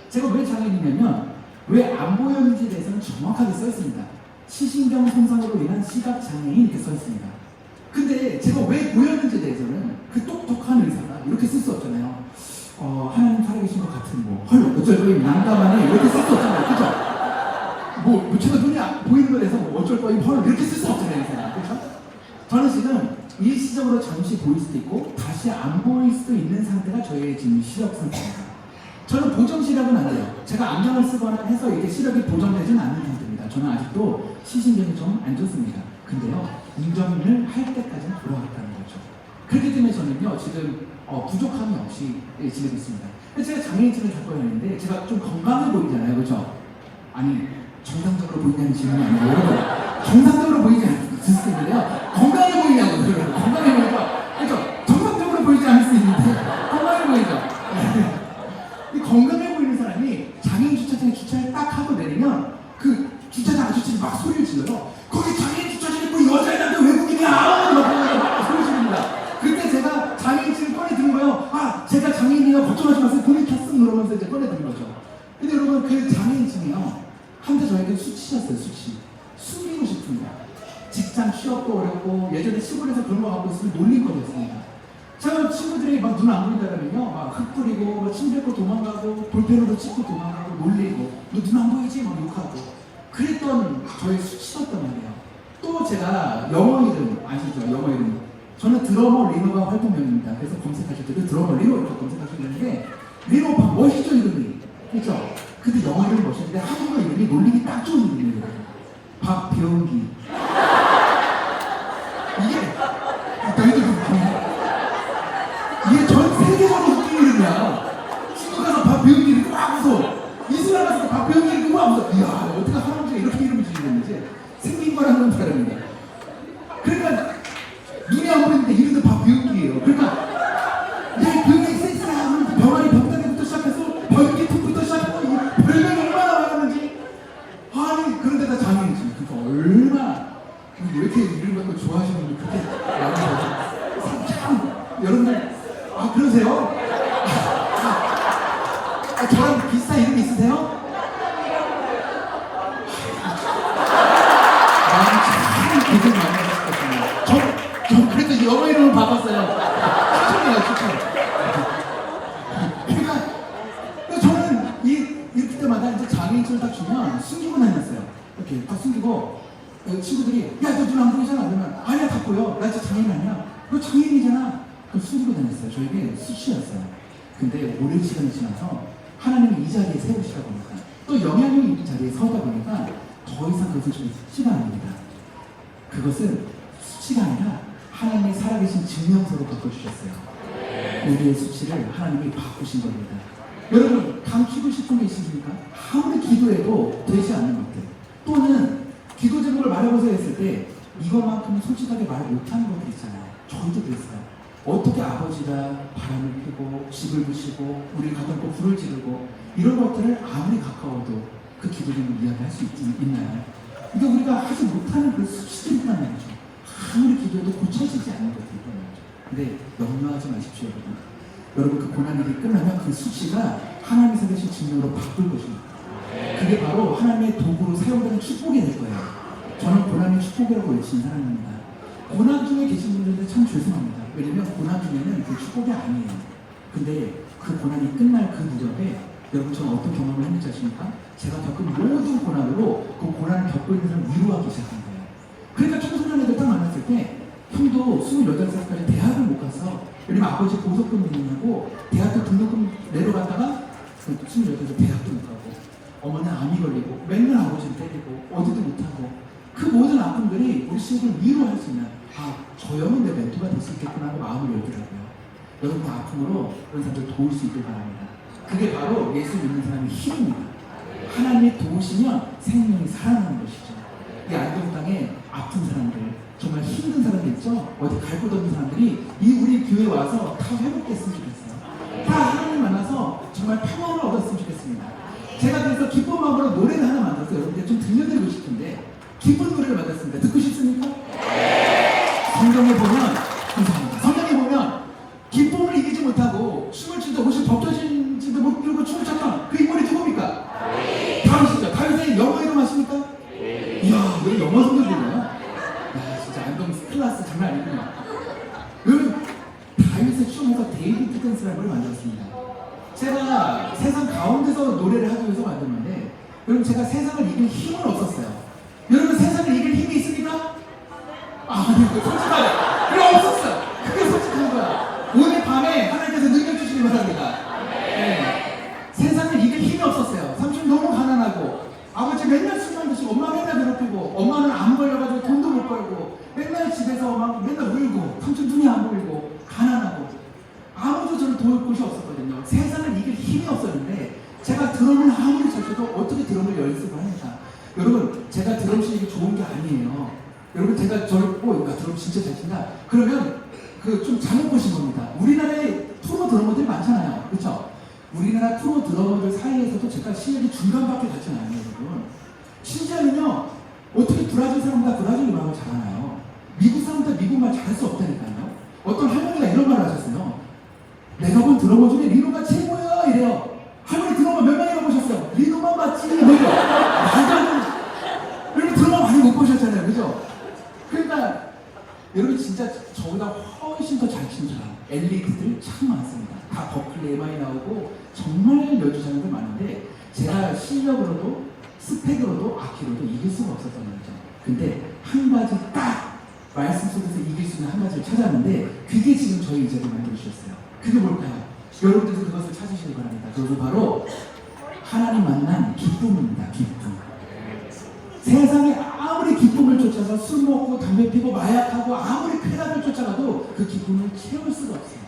제가 왜 장애인이냐면 왜 안 보였는지에 대해서는 정확하게 써 있습니다. 시신경 손상으로 인한 시각 장애인 이렇게 써 있습니다. 근데 제가 왜 보였는지에 대해서는 그 똑똑한 의사가 이렇게 쓸 수 없잖아요. 하나님 살아계신 것 같은 헐 어쩔 거임 난감하네 이렇게 쓸 수 없잖아요. 그죠? 제가 눈이 보이는 거에 대해서 어쩔 거임 헐 이렇게 쓸 수 없잖아요. 의사가. 그죠? 저는 지금 일시적으로 잠시 보일 수도 있고 다시 안 보일 수도 있는 상태가 저의 지금 시력 상태입니다. 저는 보정 시력은 안 돼요. 제가 안경을 쓰거나 해서 이게 시력이 보정되지는 않는 상태입니다. 저는 아직도 시신경이 좀 안 좋습니다. 근데요, 운전을 할 때까지는 돌아왔다는 거죠. 그렇기 때문에 저는요, 지금 부족함이 없이 지내고 있습니다. 제가 장애인증을 갖고 있는데 제가 좀 건강해 보이잖아요. 그렇죠? 아니, 정상적으로 보이냐는 질문이 아니에요. 여러분, 정상적으로 보이지 않을 수 있는데요. 건강해 보이냐고. 여러분, 건강해 보이죠? 그렇죠? 정상적으로 보이지 않을 수 있는데 건강해 보이죠? 이 건강해 보이는 사람이 장애인 주차장에 주차를 딱 하고 내리면 그 주차장 아저씨들이 막 소리를 질러요. 거기 장애인 주차장에 뭐 여자애한테 외국인이야! 막 소리 지릅니다. 그때 제가 장애인증을 꺼내 든 거예요. 아, 제가 장애인이요. 걱정하지 마세요. 돈이 켰음 누르면서 이제 꺼내 든 거죠. 근데 여러분, 그 장애인증이요. 한때 저에게 수치였어요, 수치. 숨기고 싶습니다. 직장 취업도 어렵고 예전에 시골에서 그런 거 갖고 있으면 놀림거리였습니다. 제가 친구들이 막 눈 안 보인다면요, 막 흙 뿌리고, 막 침 뱉고 도망가고, 볼펜으로 찍고 도망가고, 놀리고, 너 눈 안 보이지? 막 욕하고. 그랬던 저의 수치였단 말이에요. 또 제가 영어 이름, 아시죠? 영어 이름. 저는 드러머 리노가 활동명입니다. 그래서 검색하실 때도 드러머 리노 이렇게 검색하시는데, 리노 박 멋있죠, 이름이? 그렇죠? 근데 영어 이름이 멋있는데, 한국어 이름이 놀리기 딱 좋은 이름이에요. 박병기. 이게 전 세계적으로 웃긴 이름이야. 친구 가서 박병기 이렇게 막 웃어. 이스라엘 가서 박병기 이렇게 막 웃어. 이야, 어떻게 할아버지가 이렇게 이름을 지었는지 생긴 거랑은 다릅니다. 그러니까 눈이 안 보이는데 이름도 박병기예요. 그러니까 내 병이 섹스라 하면 병아리 병따개부터 시작해서 벌기 툭부터 시작해서 별명이 얼마나 많았는지. 아니 그런데다 장애인지 그러니까 얼마나 왜 이렇게 이름 갖고 좋아하시는 분들 그렇게 많은 거죠. 참 여러분들 그러세요? 저랑 비슷한 이름 있으세요? 참 고생 많이 하셨거든요. 저 그래도 영어 이름을 바꿨어요. 추천해요, 추천. 그러니까 저는 이렇게 때마다 이제 장애인증을 딱 주면 숨기고 다녔어요. 이렇게 딱 숨기고 친구들이 야, 너 눈 안 보이잖아. 그러면 아니야, 다 보여. 나 진짜 장애인 아니야. 너 장애인이잖아. 그걸 숨기고 다녔어요. 저에게 수치였어요. 근데 오랜 시간이 지나서 하나님이 이 자리에 세우시다 보니까 또 영향력이 이 자리에 서다 보니까 더 이상 그것은 좀 수치가 아닙니다. 그것은 수치가 아니라 하나님이 살아계신 증명서로 바꿔주셨어요. 우리의 수치를 하나님이 바꾸신 겁니다. 여러분, 감추고 싶은 게 있으십니까? 아무리 기도해도 되지 않는 것들, 또는 기도 제목을 말해보세요 했을 때 이것만큼 솔직하게 말 못하는 것들 있잖아요. 저희도 그랬어요. 어떻게 아버지가 바람을 피고 집을 부시고 우리를 갖다 놓고 불을 지르고 이런 것들을 아무리 가까워도 그 기도 제목을 이야기할 수 있나요? 이게 우리가 하지 못하는 그 수치들이 있다는 거죠. 아무리 기도해도 고쳐지지 않는 것들이 있다는 거죠. 근데 염려하지 마십시오, 여러분. 여러분 그 고난일이 끝나면 그 수치가 하나님께서 계신 증명으로 바꿀 것입니다. 그게 바로 하나님의 도구로 사용되는 축복이 될 거예요. 저는 고난의 축복이라고 외치는 사람입니다. 고난 중에 계신 분들한테 참 죄송합니다. 왜냐면 고난 중에는 그 축복이 아니에요. 근데 그 고난이 끝날 그 무렵에 여러분 저는 어떤 경험을 했는지 아십니까? 제가 겪은 모든 고난으로 그 고난을 겪고 있는 사람을 위로하기 시작한 거예요. 그러니까 청소년 애들 딱 만났을 때 형도 28살까지 대학을 못 갔어. 왜냐면 아버지 보석금 내느냐고 대학교 등록금 내러 갔다가 28살 대학도 못 가고 어머니는 암이 걸리고 맨날 아버지를 때리고 어디도 못하고 그 모든 아픔들이 우리 친구를 위로할 수 있는 저 형은 내 멘토가 될 수 있겠구나 하고 마음을 열더라고요. 여러분 아픔으로 그런 사람들 도울 수 있길 바랍니다. 그게 바로 예수 믿는 사람의 힘입니다. 하나님이 도우시면 생명이 살아나는 것이죠. 이 안동 땅에 아픈 사람들, 정말 힘든 사람들 있죠? 어디 갈 곳 없는 사람들이 이 우리 교회 와서 다 회복됐으면 좋겠어요. 다 하나님 만나서 정말 평안을 얻었으면 좋겠습니다. 제가 그래서 기쁜 마음으로 노래를 하나 만들어서 여러분께 좀 들려드리고 싶은데 기쁜 노래를 만들었습니다. 듣고 싶습니까? 성경에 보면 감사합니다. 성경에 보면 기쁨을 이기지 못하고 춤을 추다 혹시 벗겨진지도 못 들고 춤을 췄던 그 인물이 누굽니까? 다윗이죠. 다윗의 영어 이름 아십니까? 이야, 여기 영어 성경이네요. 야, 진짜 안동 클래스 장난 아니군요. 여러분, 다윗의 춤에서 데이비드 댄스라는 걸 만들었습니다. 제가 세상 가운데서 노래를 하기 위해서 만들었는데, 여러분 제가 세상을 이길 힘은 없었어요. 여러분 세상을 이길 힘이 있습니까? 아니, 솔직하게. 그래, 없었어요. 그게 솔직한 거야. 오늘 밤에 하나님께서 능력 주시기 바랍니다. 네. 세상을 이길 힘이 없었어요. 삼촌 너무 가난하고, 아버지 맨날 술만 드시고, 엄마 맨날 괴롭히고, 엄마는 암 걸려가지고 돈도 못 벌고, 맨날 집에서 막 맨날 울고, 삼촌 눈이 안 보이고, 가난하고, 아무도 저를 도울 곳이 없었거든요. 세상을 이길 힘이 없었는데, 제가 드럼을 아무리 잘 쳐도 어떻게 드럼을 연습을 합니까? 여러분, 제가 드럼 치는 게 좋은 게 아니에요. 여러분, 제가 저를 나 드럼 진짜 잘 친다. 그러면 좀 잘못 보신 겁니다. 우리나라에 프로 드러머들이 많잖아요. 그렇죠? 우리나라 프로 드러머들 사이에서도 제가 실력이 중간밖에 되지 않아요, 여러분. 심지어는요, 어떻게 브라질 사람보다 브라질 음악을 잘하나요? 미국 사람보다 미국말 잘할 수 없다니까요. 어떤 할머니가 이런 말을 하셨어요. 내가 본 드러머 중에 리노가 최고야 이래요. 할머니 드러머 몇 명이나 보셨어요? 리노만 봤지. 뭐죠? 여러분 드러머 많이 못 보셨잖아요, 그죠? 그러니까 여러분 진짜 저보다 훨씬 더 잘 치는 사람, 엘리트들 참 많습니다. 다 버클리 MI 나오고 정말 연주자들도 많은데 제가 실력으로도 스펙으로도 악기로도 이길 수가 없었던 거죠. 근데 한 가지 딱 말씀 속에서 이길 수 있는 한 가지를 찾았는데 그게 지금 저희 이제를 만들어주셨어요. 그게 뭘까요? 여러분들도 그것을 찾으시기 바랍니다. 그것은 바로 하나님 만난 기쁨입니다. 기쁨. 세상에 아무리 기쁨을 쫓아서 술 먹고 담배 피고 마약하고 아무리 쾌락을 쫓아가도 그 기쁨을 채울 수가 없어요.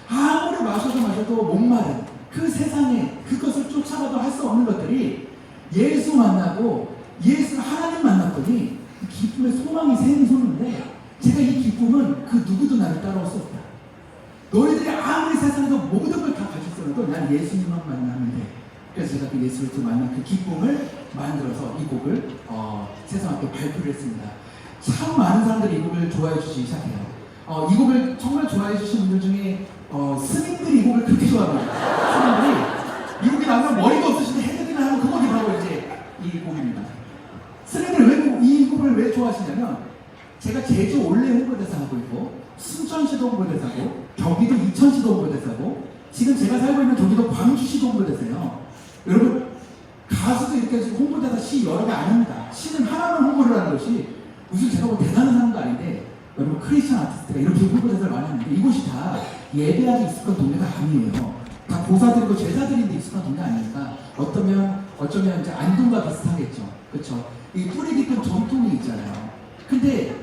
아무리 마셔도 목마른 그 세상에 그것을 쫓아가도 할 수 없는 것들이 예수 만나고 예수 하나님 만났더니 그 기쁨의 소망이 샘솟는데 제가 이 기쁨은 그 누구도 나를 따라올 수 없다. 너희들이 아무리 세상에서 모든 걸 다 가졌어도 난 예수님만 만나면 돼. 그래서 제가 그 예수를 만난 그 기쁨을 만들어서 이 곡을 세상 앞에 발표를 했습니다. 참 많은 사람들이 이 곡을 좋아해 주시기 시작해요. 이 곡을 정말 좋아해 주신 분들 중에 스님들이 이 곡을 그렇게 좋아합니다. 스님들이 이 곡이 나오면 머리가 없으신데 헤드기나 하면 그 곡이 바로 이제 이 곡입니다. 스님들이 이 곡을 왜 좋아하시냐면 제가 제주 올레 홍보대사 하고 있고 순천시도 홍보대사고 경기도 이천시도 홍보대사고 지금 제가 살고 있는 경기도 광주시도 홍보대사예요. 여러분 가수도 이렇게 홍보대사 시 여러 개 아닙니다. 시는 하나만 홍보를 하는 것이 무슨 제가 뭐 대단한 사람도 아닌데 여러분 크리스천 아티스트가 이렇게 홍보대사를 많이 하는데 이곳이 다 예배하기 익숙한 동네가 아니에요. 다 보사들이고 제사들인데 익숙한 동네 아닙니까? 어쩌면 이제 안동과 비슷하겠죠. 그렇죠? 이 뿌리 깊은 전통이 있잖아요. 근데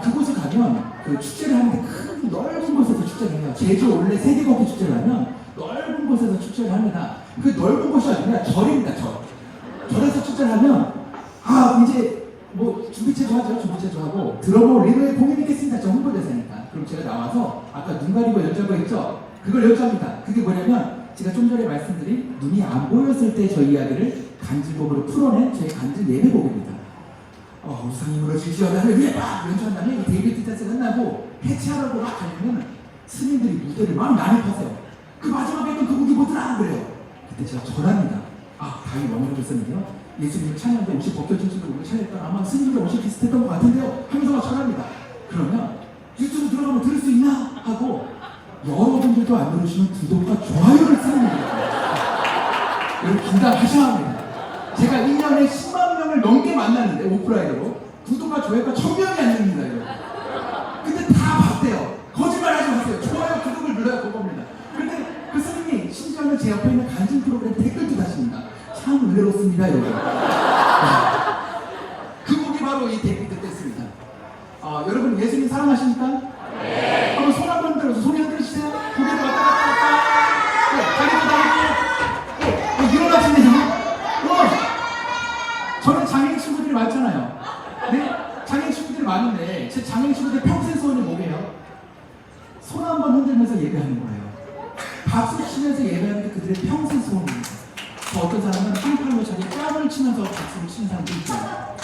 그곳에 가면 그 축제를 하는데 큰 넓은 곳에서 축제를 해요. 제주 원래 세계곡기 축제를 하면 넓은 곳에서 축제를 합니다. 그 넓은 곳이 아니라 절입니다. 절에서 축제를 하면 이제 뭐 준비체조 하죠. 준비체조 하고 드러머 리노의 공연 있겠습니다. 저 홍보대사니까. 그럼 제가 나와서 아까 눈 가리고 연주한 거 있죠? 그걸 연주합니다. 그게 뭐냐면 제가 좀 전에 말씀드린 눈이 안 보였을 때 저희 이야기를 간질곡으로 풀어낸 저희 간질 예배곡입니다. 우상이 무너질지어다 할렐루야 막 연주한 다음에 이 데이비드 댄스 끝나고 해체하라고 막 하려면 스님들이 무대를 막 난입하세요. 그 마지막에 했던 그 곡이 뭐더라 그래요. 그때 제가 절합니다. 다행히 명언을 했었는데요. 예수님을 찬양할 때 옷이 벗겨진 줄도 모르고 찬양했던 아마 스님들 옷이 비슷했던 것 같은데요 하면서 막 절합니다. 그러면 유튜브 들어가면 들을 수 있나? 하고 여러분들도 안 누르시면 구독과 좋아요를 쓰는 거예요. 여러분 긴장하셔야 합니다. 제가 1년에 10만 명을 넘게 만났는데 오프라인으로 구독과 좋아요가 1000명이 안 됩니다. 여러분. 근데 다 봤대요. 거짓말하지 마세요. 좋아요 구독을 눌러야 그겁니다. 근데 그 스님이 심지어는 제 옆에 있는 간증 프로그램 댓글도 다십니다. 참 은혜롭습니다 여러분. 그 곡이 바로 이 데이비드 댄스입니다. 여러분 예수님 사랑하십니까? 네. 한번 손 한번 들어서 소리 흔들으세요. 고개를 왔다 갔다 왔다. 다리도 다리도. 일어나십니다. 저는 장애인 친구들이 많잖아요. 네? 장애인 친구들이 많은데 제 장애인 친구들 평생 소원이 뭐예요? 손 한번 흔들면서 예배하는 거예요. 박수 치면서 예배하는 게 그들의 평생 소원입니다. 어떤 사람은 한팔로 자기 뺨을 치면서 박수를 치는 사람도 있어요.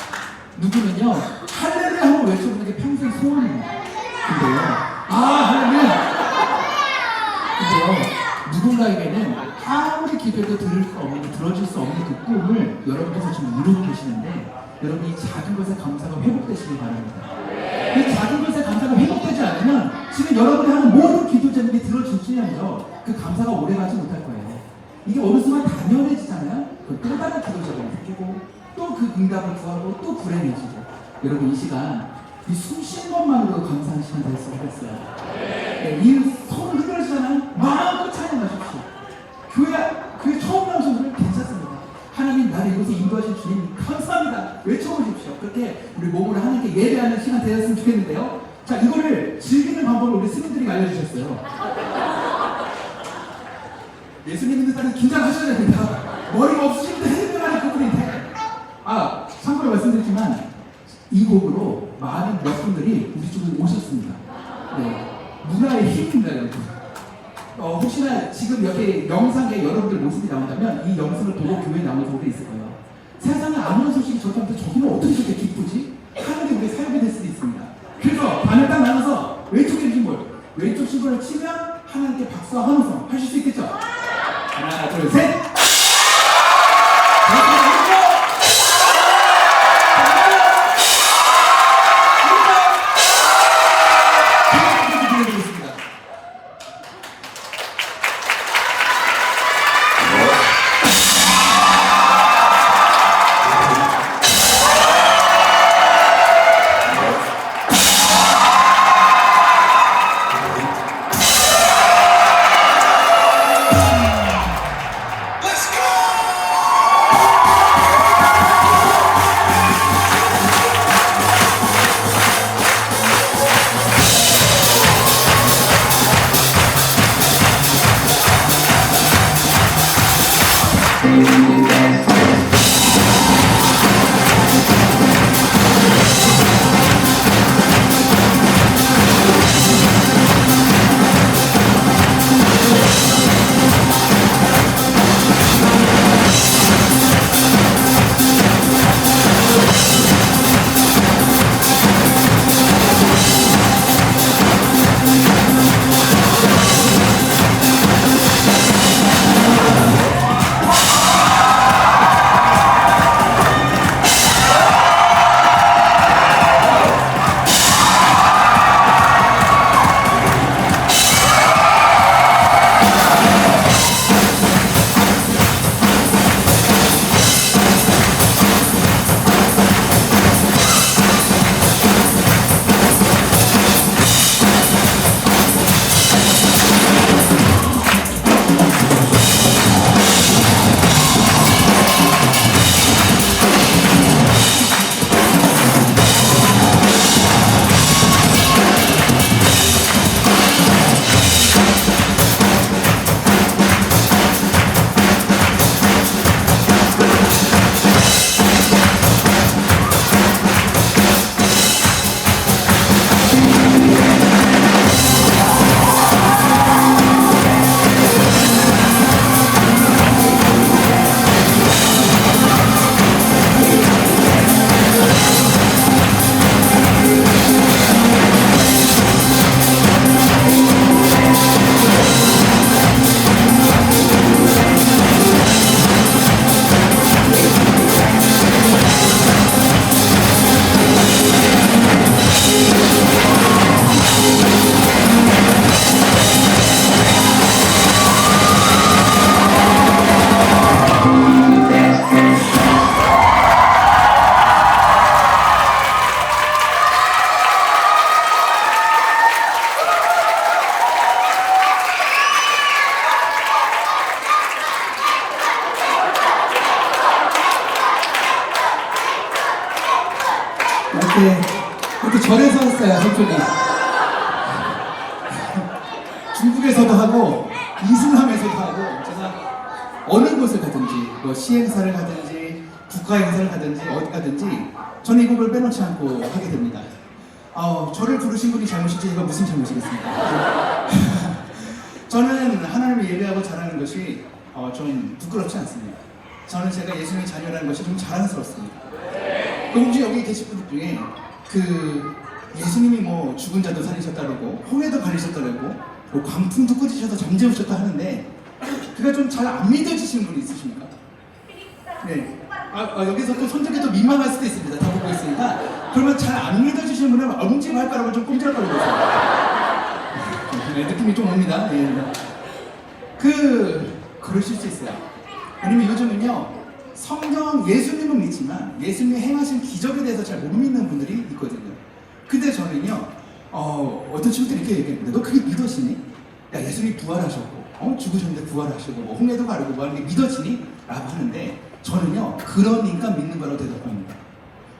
누구는요 할렐루야 하고 외쳐보는 게 평생 소원입니다. 근데요 할렐루야. 근데요 누군가에게는 아무리 기도해도 들어줄 수 없는 그 꿈을 여러분께서 지금 이루고 계시는데 여러분 이 작은 것에 감사가 회복되시길 바랍니다. 이 작은 것에 감사가 회복되지 않으면 지금 여러분이 하는 모든 기도 제목이 들어줄지언정 그 감사가 오래가지 못할 거예요. 이게 어느 순간 당연해지잖아요. 또 다른 기도 제목이 생기고 또 그 응답을 구하고 또 불행해지죠. 여러분 이 시간 이 숨 쉬는 것만으로 감사한 시간 됐으면 좋겠어요. 네, 이 손을 흔들으시잖아요. 마음껏 찬양하십시오. 교회 처음 나오신 분은 괜찮습니다. 하나님 나를 이곳에 인도하신 주님 감사합니다. 외쳐보십시오. 그렇게 우리 몸으로 하나님께 예배하는 시간 되었으면 좋겠는데요. 자 이거를 즐기는 방법을 우리 스님들이 알려주셨어요. 예수님 믿는 사람은 긴장하셔야 됩니다. 머리가 없으신 분들 해명하는 그분인데 참고로 말씀드리지만 이 곡으로 많은 몇 분들이 우리 쪽으로 오셨습니다. 네, 문화의 힘입니다 여러분. 혹시나 지금 여기 영상에 여러분들 모습이 나온다면 이 영상을 보고 교회에 나오는 분들이 있을 거예요. 세상에 아무런 소식이 저렇게 하면서 저기는 어떻게 저렇게 기쁘지? 하늘이 우리 사역이 될 수도 있습니다. 그래서 반을 딱 나눠서 왼쪽에 심볼, 왼쪽 심볼을 치면 하나님께 박수와 환호성 하실 수 있겠죠? 하나 둘 셋. 이렇게 절에서 했어요, 한쪽이. 중국에서도 하고 이슬람에서도 하고 제가 어느 곳을 가든지 뭐 시행사를 가든지 국가 행사를 가든지 어디 가든지 저는 이 곡을 빼놓지 않고 하게 됩니다. 저를 부르신 분이 잘못이지 제가 무슨 잘못이겠습니까? 저는 하나님을 예배하고 자라는 것이 좀 부끄럽지 않습니다. 저는 제가 예수님의 자녀라는 것이 좀 자랑스럽습니다. 혹시 여기 계신 분들 중에 예수님이 뭐 죽은 자도 살리셨다 그러고 홍해도 가리셨다 그러고 뭐 광풍도 꾸짖으셔서 잠재우셨다 하는데 그가 좀 잘 안 믿어지시는 분이 있으십니까? 네. 여기서 또 손들기도 민망할 수도 있습니다. 다 보고 있으니까. 그러면 잘 안 믿어지시는 분은 엉뚱할까라고 좀 꼼짝거리고 있어요. 네, 느낌이 좀 옵니다. 네. 그러실 수 있어요. 왜냐면 요즘은요, 성경 예수님은 믿지만 예수님이 행하신 기적에 대해서 잘 못 믿는 분들이 있거든요. 근데 저는요, 어떤 친구들이 이렇게 얘기합니다. 너 그게 믿어지니? 야, 예수님이 부활하셨고, 죽으셨는데 부활하시고, 뭐 홍해도 가르고 뭐 하는 게 믿어지니? 라고 하는데, 저는요, 그러니까 믿는 거라고 대답합니다.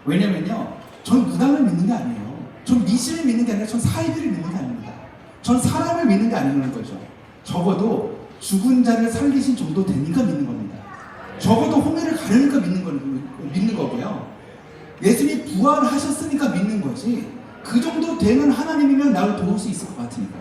왜냐면요, 전 무당을 믿는 게 아니에요. 전 미신을 믿는 게 아니라 전 사이비를 믿는 게 아닙니다. 전 사람을 믿는 게 아니라는 거죠. 적어도 죽은 자를 살리신 정도 되니까 믿는 겁니다. 적어도 홍해를 가르니까 믿는 거고요. 예수님이 부활하셨으니까 믿는 거지. 그 정도 되는 하나님이면 나를 도울 수 있을 것 같으니까.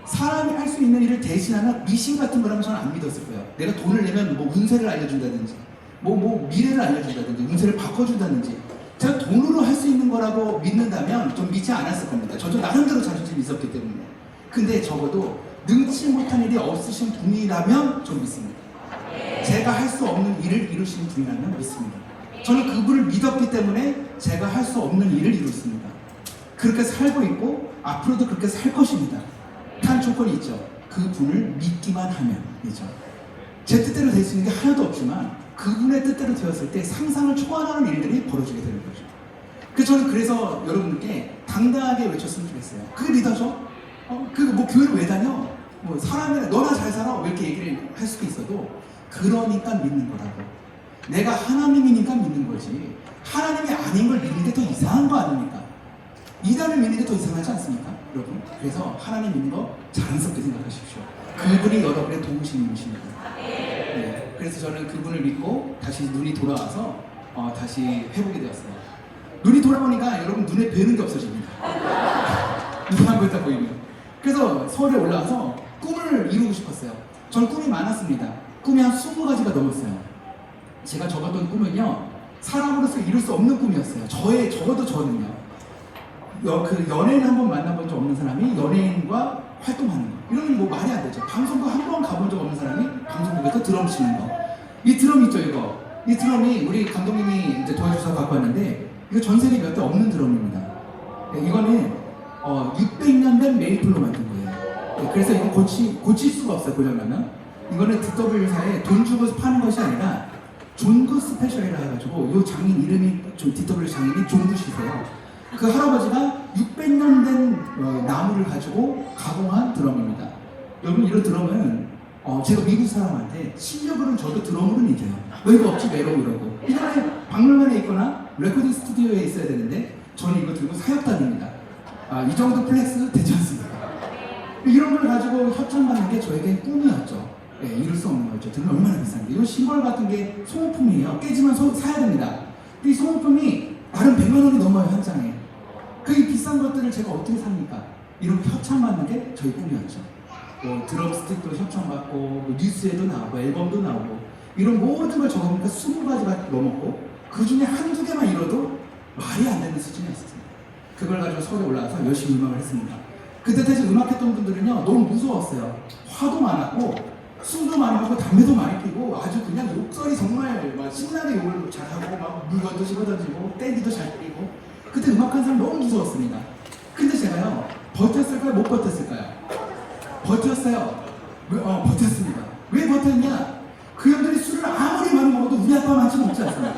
사람이 할 수 있는 일을 대신하는 미신 같은 거라면 저는 안 믿었을 거예요. 내가 돈을 내면 뭐 운세를 알려준다든지, 뭐 미래를 알려준다든지, 운세를 바꿔준다든지, 제가 돈으로 할 수 있는 거라고 믿는다면 좀 믿지 않았을 겁니다. 저도 나름대로 자존심이 있었기 때문에. 근데 적어도 능치 못한 일이 없으신 분이라면 좀 믿습니다. 제가 할 수 없는 일을 이루시는 분이라면 믿습니다. 저는 그분을 믿었기 때문에 제가 할 수 없는 일을 이뤘습니다. 그렇게 살고 있고 앞으로도 그렇게 살 것입니다. 단 조건이 있죠. 그분을 믿기만 하면이죠. 제 뜻대로 될 수 있는 게 하나도 없지만 그분의 뜻대로 되었을 때 상상을 초월하는 일들이 벌어지게 되는 거죠. 저는 그래서 여러분께 당당하게 외쳤으면 좋겠어요. 그게 리더죠? 뭐 교회를 왜 다녀? 뭐 사람이 너나 잘 살아? 이렇게 얘기를 할 수도 있어도 그러니까 믿는 거라고. 내가 하나님이니까 믿는 거지. 하나님이 아닌 걸 믿는 게 더 이상한 거 아닙니까? 이단을 믿는 게 더 이상하지 않습니까? 여러분. 그래서 하나님 믿는 거 자랑스럽게 생각하십시오. 그분이 여러분의 도우신 분이십니다. 네. 그래서 저는 그분을 믿고 다시 눈이 돌아와서 다시 회복이 되었어요. 눈이 돌아오니까 여러분 눈에 뵈는 게 없어집니다. 눈 한 번 딱 보이면. 그래서 서울에 올라와서 꿈을 이루고 싶었어요. 저는 꿈이 많았습니다. 꿈이 한 20가지가 넘었어요. 제가 적었던 꿈은요, 사람으로서 이룰 수 없는 꿈이었어요. 적어도 저는요. 연예인 한 번 만나본 적 없는 사람이 연예인과 활동하는 거. 이런 뭐 말이 안 되죠. 방송국 한 번 가본 적 없는 사람이 방송국에서 드럼 치는 거. 이 드럼 있죠, 이거. 이 드럼이 우리 감독님이 이제 도와주셔서 갖고 왔는데, 이거 전 세계 몇 대 없는 드럼입니다. 네, 이거는 600년 된 메이플로 만든 거예요. 네, 그래서 이거 고칠 수가 없어요, 고장나면. 이거는 DW사에 돈 주고 파는 것이 아니라 존구 스페셜이라 해가지고 이 장인 이름이 DW 장인이 존구시세요. 그 할아버지가 600년 된 나무를 가지고 가공한 드럼입니다. 여러분 이런 드럼은 제가 미국 사람한테 실력으로는 저도 드럼으로는 이겨요. 왜 이거 없지 메로 이러고. 이전에 박물관에 있거나 레코딩 스튜디오에 있어야 되는데 저는 이거 들고 사역 다닙니다. 이 정도 플렉스 되지 않습니까? 이런 걸 가지고 협찬받는 게 저에겐 꿈이었죠. 네, 이룰 수 없는 거죠. 들으면 얼마나 비싼데. 이 심벌 같은 게 소모품이에요. 깨지면 사야 됩니다. 근데 이 소모품이 나름 100만 원이 넘어요, 한 장에. 그 비싼 것들을 제가 어떻게 삽니까? 이렇게 협찬받는 게 저희 꿈이었죠. 드럼 스틱도 협찬받고, 뭐 뉴스에도 나오고, 앨범도 나오고, 이런 모든 걸 적어보니까 20가지가 넘었고, 그 중에 한두 개만 이뤄도 말이 안 되는 수준이었습니다. 그걸 가지고 서울에 올라와서 열심히 음악을 했습니다. 그때 당시 음악했던 분들은요, 너무 무서웠어요. 화도 많았고, 술도 많이 먹고, 담배도 많이 피고, 아주 그냥 욕설이 정말 막 신나게 욕을 잘하고, 막 물건도 집어던지고, 떼기도 잘 피고, 그때 음악하는 사람 너무 무서웠습니다. 근데 제가요, 버텼을까요? 못 버텼을까요? 버텼어요. 버텼습니다. 왜 버텼냐? 그 형들이 술을 아무리 많이 먹어도 우리 아빠만큼 먹지 않습니다.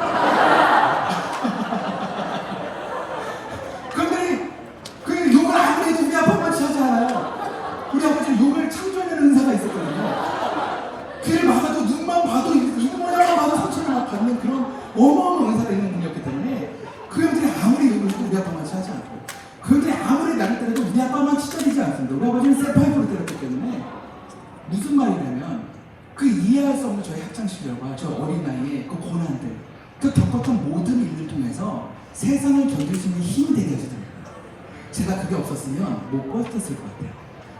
그런데 그 욕을 아무리 해도 우리 아빠만치 하지 않아요. 우리 아버지는 욕을 창조하는 은사가 있었거든요. 귀를 막아도 눈만 봐도 이모양만 봐도 상처를 막 받는 그런 어마어마한 은사가 있는 분이었기 때문에 그 형들이 아무리 무슨 말이냐면 그 이해할 수 없는 저의 학창 시절과 저 어린 나이에 그 고난들, 그 겪었던 모든 일을 통해서 세상을 견딜 수 있는 힘이 되게 해주더라고요. 제가 그게 없었으면 못 버텼을 것 같아요.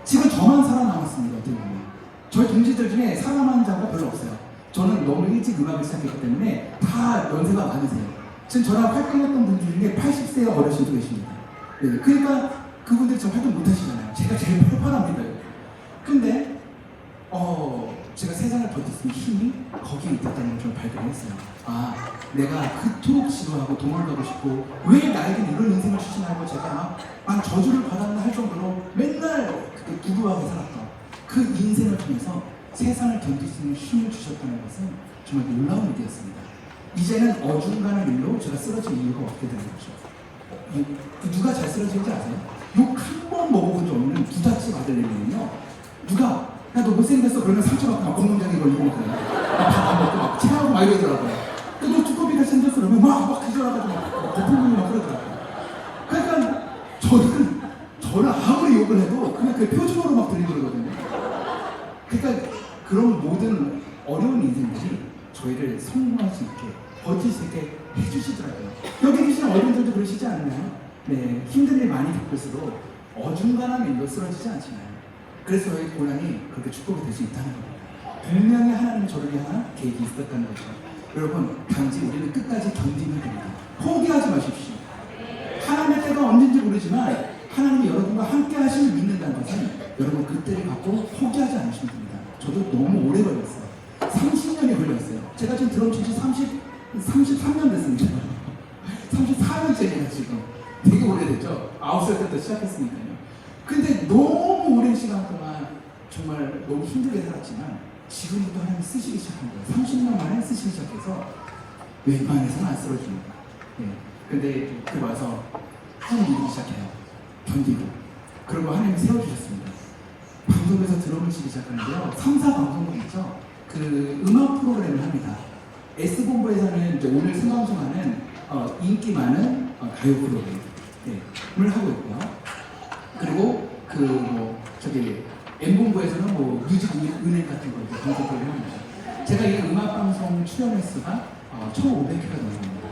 지금 저만 살아남았습니다. 어떻게 보면 저희 동지들 중에 살아남은 자가 별로 없어요. 저는 너무 일찍 음악을 시작했기 때문에 다 연세가 많으세요. 지금 저랑 활동했던 분들 중에 80세 어르신도 계십니다. 네, 그러니까 그분들이 저 활동 못 하시잖아요. 제가 제일 팔팔합니다. 근데 제가 세상을 버틸 수 있는 힘이 거기에 있다는 걸 좀 발견했어요. 아, 내가 그토록 지루하고 도망가고 싶고 왜 나에게 이런 인생을 주시나고 제가 막 저주를 받았나 할 정도로 맨날 그렇게 두루하게 살았던 그 인생을 통해서 세상을 견딜 수 있는 힘을 주셨다는 것은 정말 놀라운 일이었습니다. 이제는 어중간한 일로 제가 쓰러질 이유가 없게 되는 거죠. 누가 잘 쓰러지는지 아세요? 욕 한 번 먹어본 적 없는 부잣집 아들내미는요, 누가 야 너 못생겼어 그러면 상처받고 막 공문장애 걸리고 그래요. 밥안 먹고 막 체하고 막 이러더라고요. 너 두꺼비가 생겼어 그러면 막 기절하고 막 거품이 막 그러더라고요. 그러니까 저는 아무리 욕을 해도 그냥 그 표정으로 막 들리거든요. 그러니까 그런 모든 어려운 인생들이 저희를 성공할 수 있게 버틸 수 있게 해주시더라고요. 여기 계신 어른들도 그러시지 않나요? 네, 힘든 일 많이 겪을수록 어중간한 일로 쓰러지지 않잖아요. 그래서 저희 고난이 그렇게 축복이 될 수 있다는 겁니다. 분명히 하나님이 저를 위한 계획이 있었다는 거죠. 여러분, 단지 우리는 끝까지 견디면 됩니다. 포기하지 마십시오. 하나님의 때가 언젠지 모르지만 하나님이 여러분과 함께 하심을 믿는다는 것은 여러분 그때를 갖고 포기하지 않으시면 됩니다. 저도 너무 오래 걸렸어요. 30년이 걸렸어요. 제가 지금 드럼 친지 33년 됐습니다. 34년째입니다 지금. 되게 오래됐죠? 9살 때부터 시작했으니까요. 근데 너무 오랜 시간 동안 정말 너무 힘들게 살았지만 지금부터 하나님 쓰시기 시작한 거예요. 30년 만에 쓰시기 시작해서 웬만해서는 안 쓰러집니다. 네. 근데 그 와서 하나님 믿기 시작해요. 견디고. 그리고 하나님이 세워주셨습니다. 방송에서 드럼을 치기 시작하는데요. 3, 4 방송국 있죠? 그 음악 프로그램을 합니다. S본부에서는 이제 오늘 생방송하는 인기 많은 가요 프로그램을 하고 있고요. 그리고 M본부에서는 뮤직 은행 같은 거 이제 방송 프로그램을 합니다. 제가 이 음악 방송 출연 횟수가 1,500회가 넘습니다.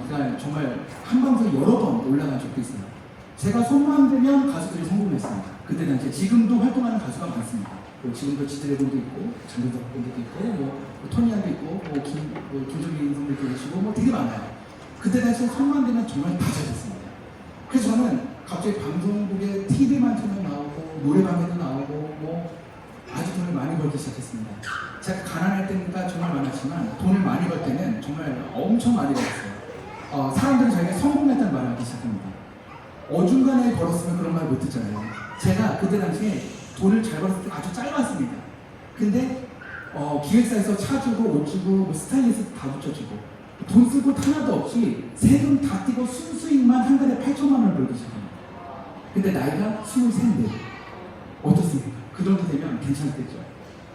그러니까 정말 한 방송에 여러 번 올라간 적도 있어요. 제가 손만 대면 가수들이 성공했습니다. 그때 당시에 지금도 활동하는 가수가 많습니다. 지금도 지드래곤도 있고 장근석 분들도 있고 토니안도 있고 김종민 선배도 계시고 되게 많아요. 그때 당시에 손만 대면 정말 다 잘했습니다. 그래서 저는 갑자기 방송국에 TV만 틀면 나오고 노래방에도 나오고 아주 돈을 많이 벌기 시작했습니다. 제가 가난할 때니까 정말 많았지만 돈을 많이 벌 때는 정말 엄청 많이 벌었어요. 사람들이 저에게 성공했다는 말을 하기 시작합니다. 어중간에 벌었으면 그런 말 못 듣잖아요. 제가 그때 당시에 돈을 잘 벌었을 때 아주 짧았습니다. 근데 기획사에서 차 주고 옷 주고 스타일리스트 다 붙여주고 돈 쓰고 하나도 없이 세금 다 떼고 순수익만 한 달에 8천만 원을 벌기 시작합니다. 근데 나이가 23인데 어떻습니까? 그 정도 되면 괜찮겠죠.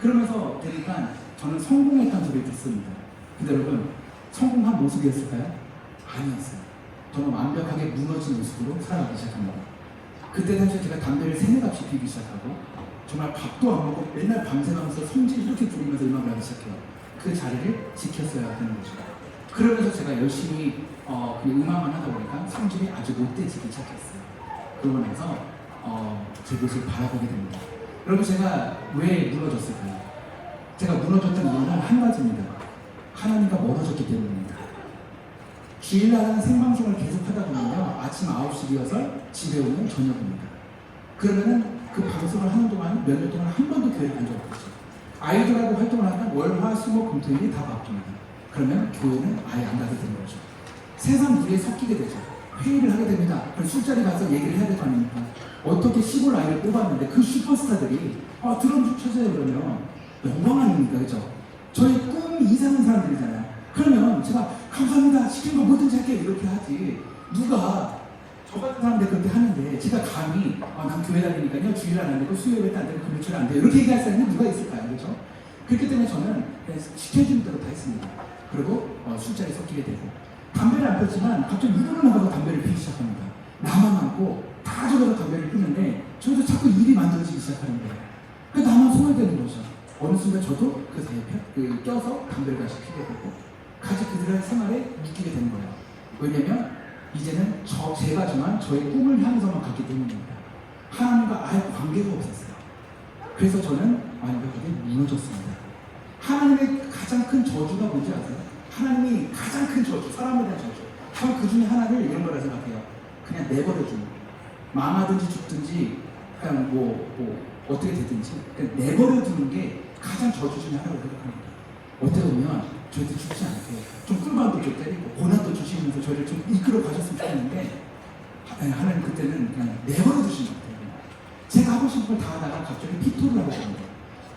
그러면서 되니까 저는 성공했다는 소리를 듣습니다. 근데 여러분, 성공한 모습이었을까요? 아니었어요. 저는 완벽하게 무너진 모습으로 살아가기 시작합니다. 그때 당시에 제가 담배를 3-4갑씩 피우기 시작하고 정말 밥도 안 먹고 맨날 밤새면서 성질 이렇게 부리면서 음악을 하기 시작해요. 그 자리를 지켰어야 되는 거죠. 그러면서 제가 열심히 그냥 음악만 하다 보니까 성질이 아주 못되지기 시작했어요. 그러고 나서 제 모습을 바라보게 됩니다. 여러분, 제가 왜 무너졌을까요? 제가 무너졌던 이유는 한 가지입니다. 하나님과 멀어졌기 때문입니다. 주일날 생방송을 계속 하다 보면요, 아침 9시 리허설, 집에 오면 저녁입니다. 그러면은 그 방송을 하는 동안 몇 년 동안 한 번도 교회를 간 적 없죠. 아이돌하고 활동을 하면 월, 화, 수, 목, 금, 토일이 다 바뀝니다. 그러면 교회는 아예 안 가게 되는 거죠. 세상 무리에 섞이게 되죠. 회의를 하게 됩니다. 그럼 술자리 가서 얘기를 해야 될 거 아닙니까? 어떻게 시골 아이를 뽑았는데 그 슈퍼스타들이 드럼 좀 쳐줘요 그러면 영광 아닙니까? 그죠? 저희 꿈 이상한 사람들이잖아요. 그러면 제가 감사합니다. 시킨 거 뭐든지 할게요. 이렇게 하지. 누가 저 같은 사람들 그렇게 하는데 제가 감히 난 교회 다니니까요. 주일 안 되고 수요일에 안 되고 금요일에 안 돼요. 이렇게 얘기할 사람이 누가 있을까요? 그죠? 그렇기 때문에 저는 그냥 시켜주는 대로 다 했습니다. 그리고 술자리 섞이게 되고 담배를 안 폈지만 갑자기 누구를 나가서 담배를 피기 시작합니다. 나만 남고 다 저기서 담배를 피는데 저도 자꾸 일이 만들어지기 시작하는 거예요. 나만 손을 되는 거죠. 어느 순간 저도 그 사이에 껴서 담배를 다시 피게 되고 같이 그들의 생활에 묶이게 되는 거예요. 왜냐면 이제는 제가 정한 저의 꿈을 향해서만 갔기 때문입니다. 하나님과 아예 관계가 없었어요. 그래서 저는 완벽하게 무너졌습니다. 하나님의 가장 큰 저주가 뭔지 아세요? 하나님이 가장 큰 저주, 사람에 대한 저주. 전 그 중에 하나를 이런 거라 생각해요. 그냥 내버려두는 거. 망하든지 죽든지 그냥 어떻게 되든지 그냥 내버려두는 게 가장 저주 중에 하나라고 생각합니다. 어떻게 보면 저희들 죽지 않게 좀 꿀밤도 좀 때리고 고난도 주시면서 저희를 좀 이끌어 가셨으면 좋겠는데 하나님 그때는 그냥 내버려 두신 것 같아요. 제가 하고 싶은 걸 다 하다가 갑자기 피토를 하게 됩니다.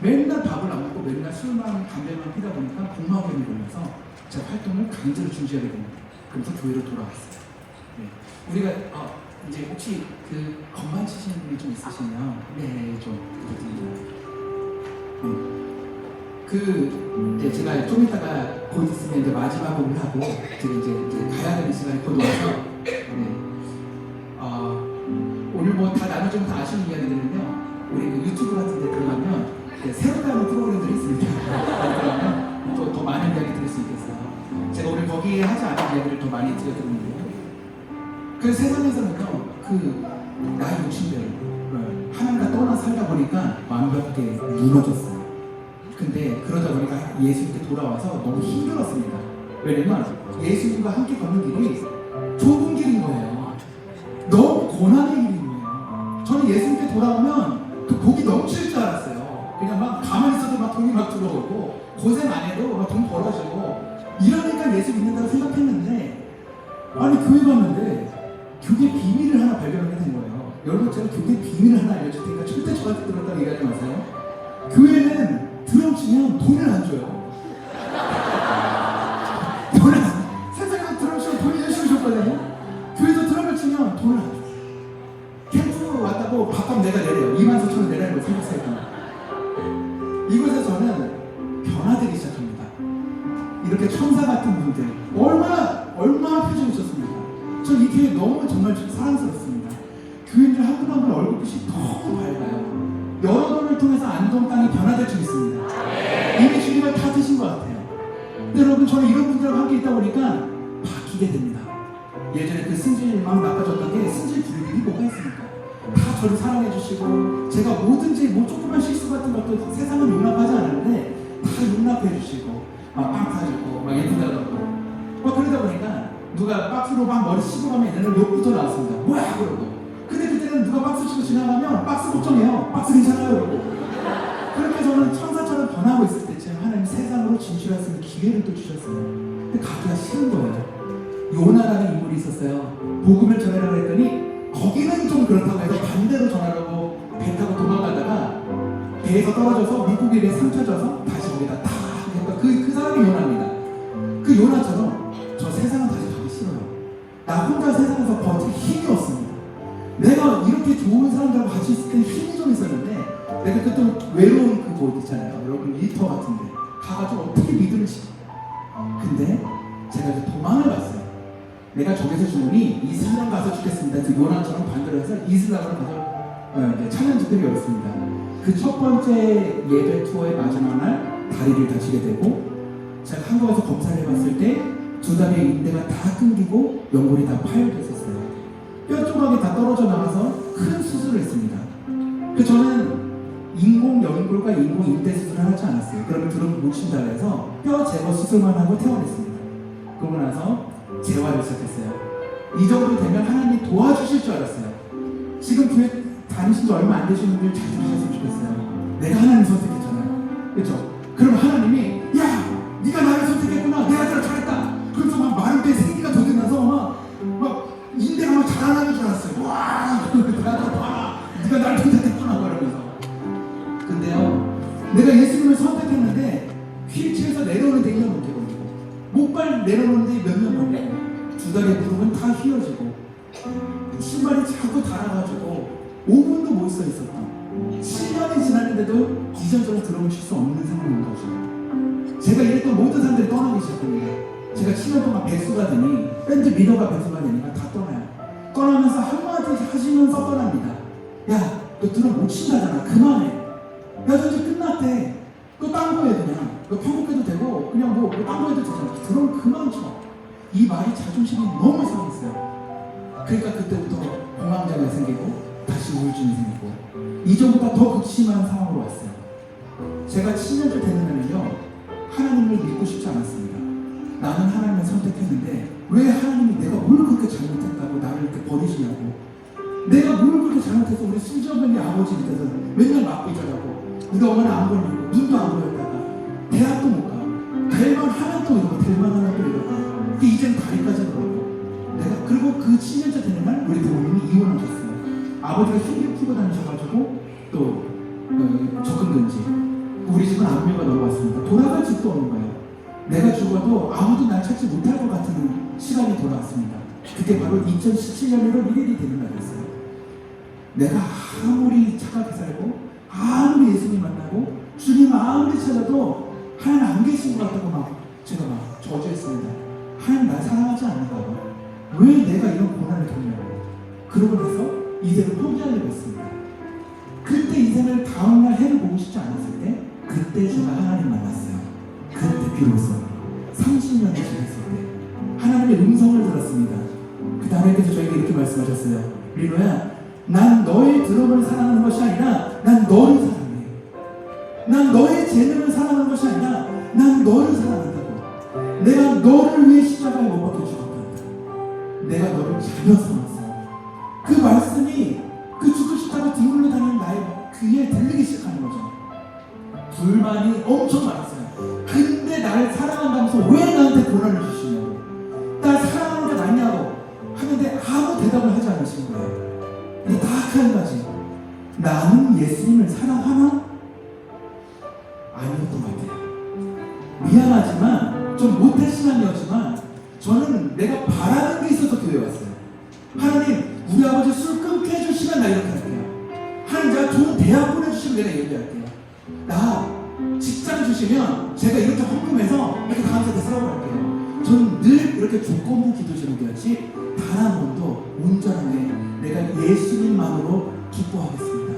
맨날 밥을 안 먹고 맨날 술만 담배만 피다 보니까 복막염이 걸려서 제가 활동을 강제로 중지하게 됩니다. 그래서 교회로 돌아왔어요. 네. 우리가 이제 혹시 그 건반 치시는 분이 좀 있으시면 좀 부탁드립니다. 이제 제가 좀 이따가 곧 있으면 이제 마지막 곡을 하고 제가 이제 가야 되는 시간이 곧 와서 오늘 뭐 다 나눠주면 다 아시는 이야기들은요, 우리 그 유튜브 같은 데 들어가면 새로 나오는 프로그램들이 있습니다. 그러면 더 많은 이야기 들을 수 있겠어요. 제가 오늘 거기에 하지 않은 이야기를 더 많이 드려드리는데요. 그 세상에서는요, 나의 욕심대로 하나님과 떠나 살다 보니까 완벽하게 무너졌어요. 근데 그러다 보니까 예수님께 돌아와서 너무 힘들었습니다. 왜냐면 예수님과 함께 걷는 길이 좁은 길인 거예요. 너무 고난의 길인 거예요. 저는 예수님께 돌아오면 그 복이 넘칠 줄 알았어요. 그냥 막 가만히 있어도 막 돈이 막 들어오고 고생 안 해도 막 돈 벌어지고 이러니까 예수 믿는다고 생각했는데, 아니 교회 갔는데 교회 비밀을 하나 발견하게 된 거예요. 여러분, 제가 교회 비밀을 하나 알려줄 테니까 절대 저한테 들었다고 얘기하지 마세요. 교회는 드럼 치면 돈을 안 줘요. 세상에서 드럼 치면 돈이 열심히 줬거든요. 교회에서 드럼을 치면 돈을 안 줘요. 캠프 왔다고 밥값 내가 내려요. 24,000원 내라는 걸 생각해요. 이곳에서 저는 변화되기 시작합니다. 이렇게 천사 같은 분들 얼마나 표정이 좋습니다. 전 이 교회 너무 정말 사랑스럽습니다. 교인들 한 분 한 분 얼굴빛이 너무 밝아요. 여러분을 통해서 안동 땅이 변화될 수 있습니다. 이미 주님을 다 드신 것 같아요. 근데 여러분, 저는 이런 분들과 함께 있다 보니까 바뀌게 됩니다. 예전에 그 승질 막 나빠졌던 게 승질 부리는 뭐가 있습니까? 다 저를 사랑해 주시고, 제가 뭐든지 조그만 실수 같은 것도 세상은 용납하지 않았는데 다 용납해 주시고, 막 빵 사주고 막 예쁘다고 그러다 보니까 누가 박스로 막 머리 씻고 가면 얘네는 욕부터 나왔습니다. 뭐야 그러고. 근데 그때는 누가 박스 치고 지나가면 박스 걱정해요. 박스 괜찮아요 그러고. 그렇게 저는 천사처럼 변하고 있을 때쯤 하나님 세상으로 진출할 수 있는 기회를 또 주셨어요. 근데 가기가 싫은 거예요. 요나라는 인물이 있었어요. 복음을 전하라고 했더니 거기는 좀 그렇다고 해서 반대로 전하라고 배 타고 도망가다가 배에서 떨어져서 물고기에 상처 져서 다시 거기다 탁 했던 그 사람이 요나입니다. 그 요나처럼 저 세상은 다시 가기 싫어요. 나 혼자 세상에서 버틸 힘이 없습니다. 내가 이렇게 좋은 사람들하고 같이 있을 때 힘이 좀 있었는데, 내가 그때 외로운 그 곳 있잖아요. 여러분 리터 같은데 가가지고 어떻게 믿음을 지켜. 근데 제가 이제 도망을 갔어요. 내가 저기서 죽으니 이슬람 가서 죽겠습니다. 그 요나처럼 반대로 해서 이슬람으로 가서 이제 찬양집들이 열었습니다. 그 첫 번째 예배 투어의 마지막 날 다리를 다치게 되고, 제가 한국에서 검사를 해봤을 때 두 다리의 인대가 다 끊기고 연골이 다 파열됐었어요. 뼈 조각이 다 떨어져 나가서 큰 수술을 했습니다. 저는 인공 연골과 인공 인대 수술을 하지 않았어요. 그러면 드럼 못 친다 해서 뼈 제거 수술만 하고 퇴원했습니다. 그러고 나서 재활을 시작했어요. 이 정도 되면 하나님 도와주실 줄 알았어요. 지금 교회 다니신 지 얼마 안 되시는 분들 잘 들으셨으면 좋겠어요. 내가 하나님 선택했잖아요. 그렇죠? 그럼 하나님이 야! 네가 나를 선택했구나. 내 아들을 잘했다. 그래서 막 마른 때 생기가 돋으면서 막 인대가 막 자라나는 줄 알았어요. 와! 네가 나를 선택했구나. 그러면서. 근데요, 내가 예수님을 선택했는데 휠체어에서 내려오는데 1년 넘게 걸리고, 목발 내려오는데 몇 년 걸리고, 두 다리 무릎은 다 휘어지고, 신발이 자꾸 닳아가지고 5분도 못 서 있었던, 7년이 지났는데도 이전처럼 드럼을 칠 수 없는 상황인 거죠. 제가 이랬던 모든 사람들이 떠나기 시작합니다. 제가 7년 동안 백수가 되니, 밴드 리더가 백수가 되니까 다 떠나요. 떠나면서 한마디 하시면서 떠납니다. 야, 너 드럼 못 친다잖아. 그만해. 야, 너 이제 끝났대. 너 딴 거 해, 그냥. 너 편곡해도 되고, 그냥 딴 거 해도 되잖아. 드럼 그만 쳐. 이 말이 자존심이 너무 상했어요. 그러니까 그때부터 공황장애 생기고, 다시 우울증이 생기고, 이전보다 더 극심한 상황으로 왔어요. 제가 7년째 되는 날은요, 하나님을 믿고 싶지 않았습니다. 나는 하나님을 선택했는데, 왜 하나님이 내가 뭘 그렇게 잘못했다고 나를 이렇게 버리시냐고. 내가 뭘 그렇게 잘못해서 우리 수저병이 아버지 밑에서 맨날 맞고 자라고, 우리 어머니 안 걸리고, 눈도 안 보였다가, 대학도 못 가고, 대만 하나 또 이러고, 대만 하나 또 이러고, 이젠 다리까지 그러고, 내가, 그리고 그 7년째 되는 날, 우리 부모님이 이혼하셨어요. 아버지가 흉기 풀고 다니셔가지고, 또, 적은든지, 우리 집은 압류가 넘어왔습니다. 돌아갈 집도 없는 거예요. 내가 죽어도 아무도 날 찾지 못할 것 같은 시간이 돌아왔습니다. 그게 바로 2017년 1월 1일이 되는 날이었어요. 내가 아무리 착하게 살고 아무리 예수님 만나고 주님 아무리 찾아도 하나님 안 계신 것 같다고 제가 저주했습니다. 하나님 날 사랑하지 않는가 봐. 왜 내가 이런 고난을 겪냐고. 그러고 나서 이제를 포기하려고 했습니다. 그때 인생을 다음날 해를 보고 싶지 않았을 때 그때 제가 하나님 만났어요. 그때 비로소 30년을 지났을 때 하나님의 음성을 들었습니다. 그 다음에께서 저에게 이렇게 말씀하셨어요. 리노야, 난 너의 드럼을 사랑하는 것이 아니라 난 너를 사랑해. 난 너의 재능을 사랑하는 것이 아니라 난 너를 사랑한다고. 내가 너를 위해 십자가에 못 박혀 죽었단다. 내가 너를 자녀 삼았어. 그 말씀이 그 죽고 싶다고 뒹굴러 다니는 나의 귀에 들리기 시작하는 거죠. 불만이 엄청 많았어요. 근데 나를 사랑한다면서 왜 나한테 고난을 주시냐고. 날 사랑하는 게 맞냐고 하는데 아무 대답을 하지 않으신 거예요. 근데 딱 한 가지. 나는 예수님을 사랑하나? 아니었던 것 같아요. 미안하지만 좀 못할 신앙이었지만 저는 내가 바라는 게 있어서 교회 왔어요. 하나님, 우리 아버지 술 끊게 해주시면 나 이렇게 할게요. 하나님, 제가 좋은 대학 보내주시면 내가 얘기할게요. 나 직장 주시면 제가 이렇게 헌금해서 이렇게 다음 세대 쓰라고 할게요. 저는 늘 이렇게 조건 없는 기도 제목이었지 단 한 번도 온전하게 내가 예수님만으로 기뻐하겠습니다.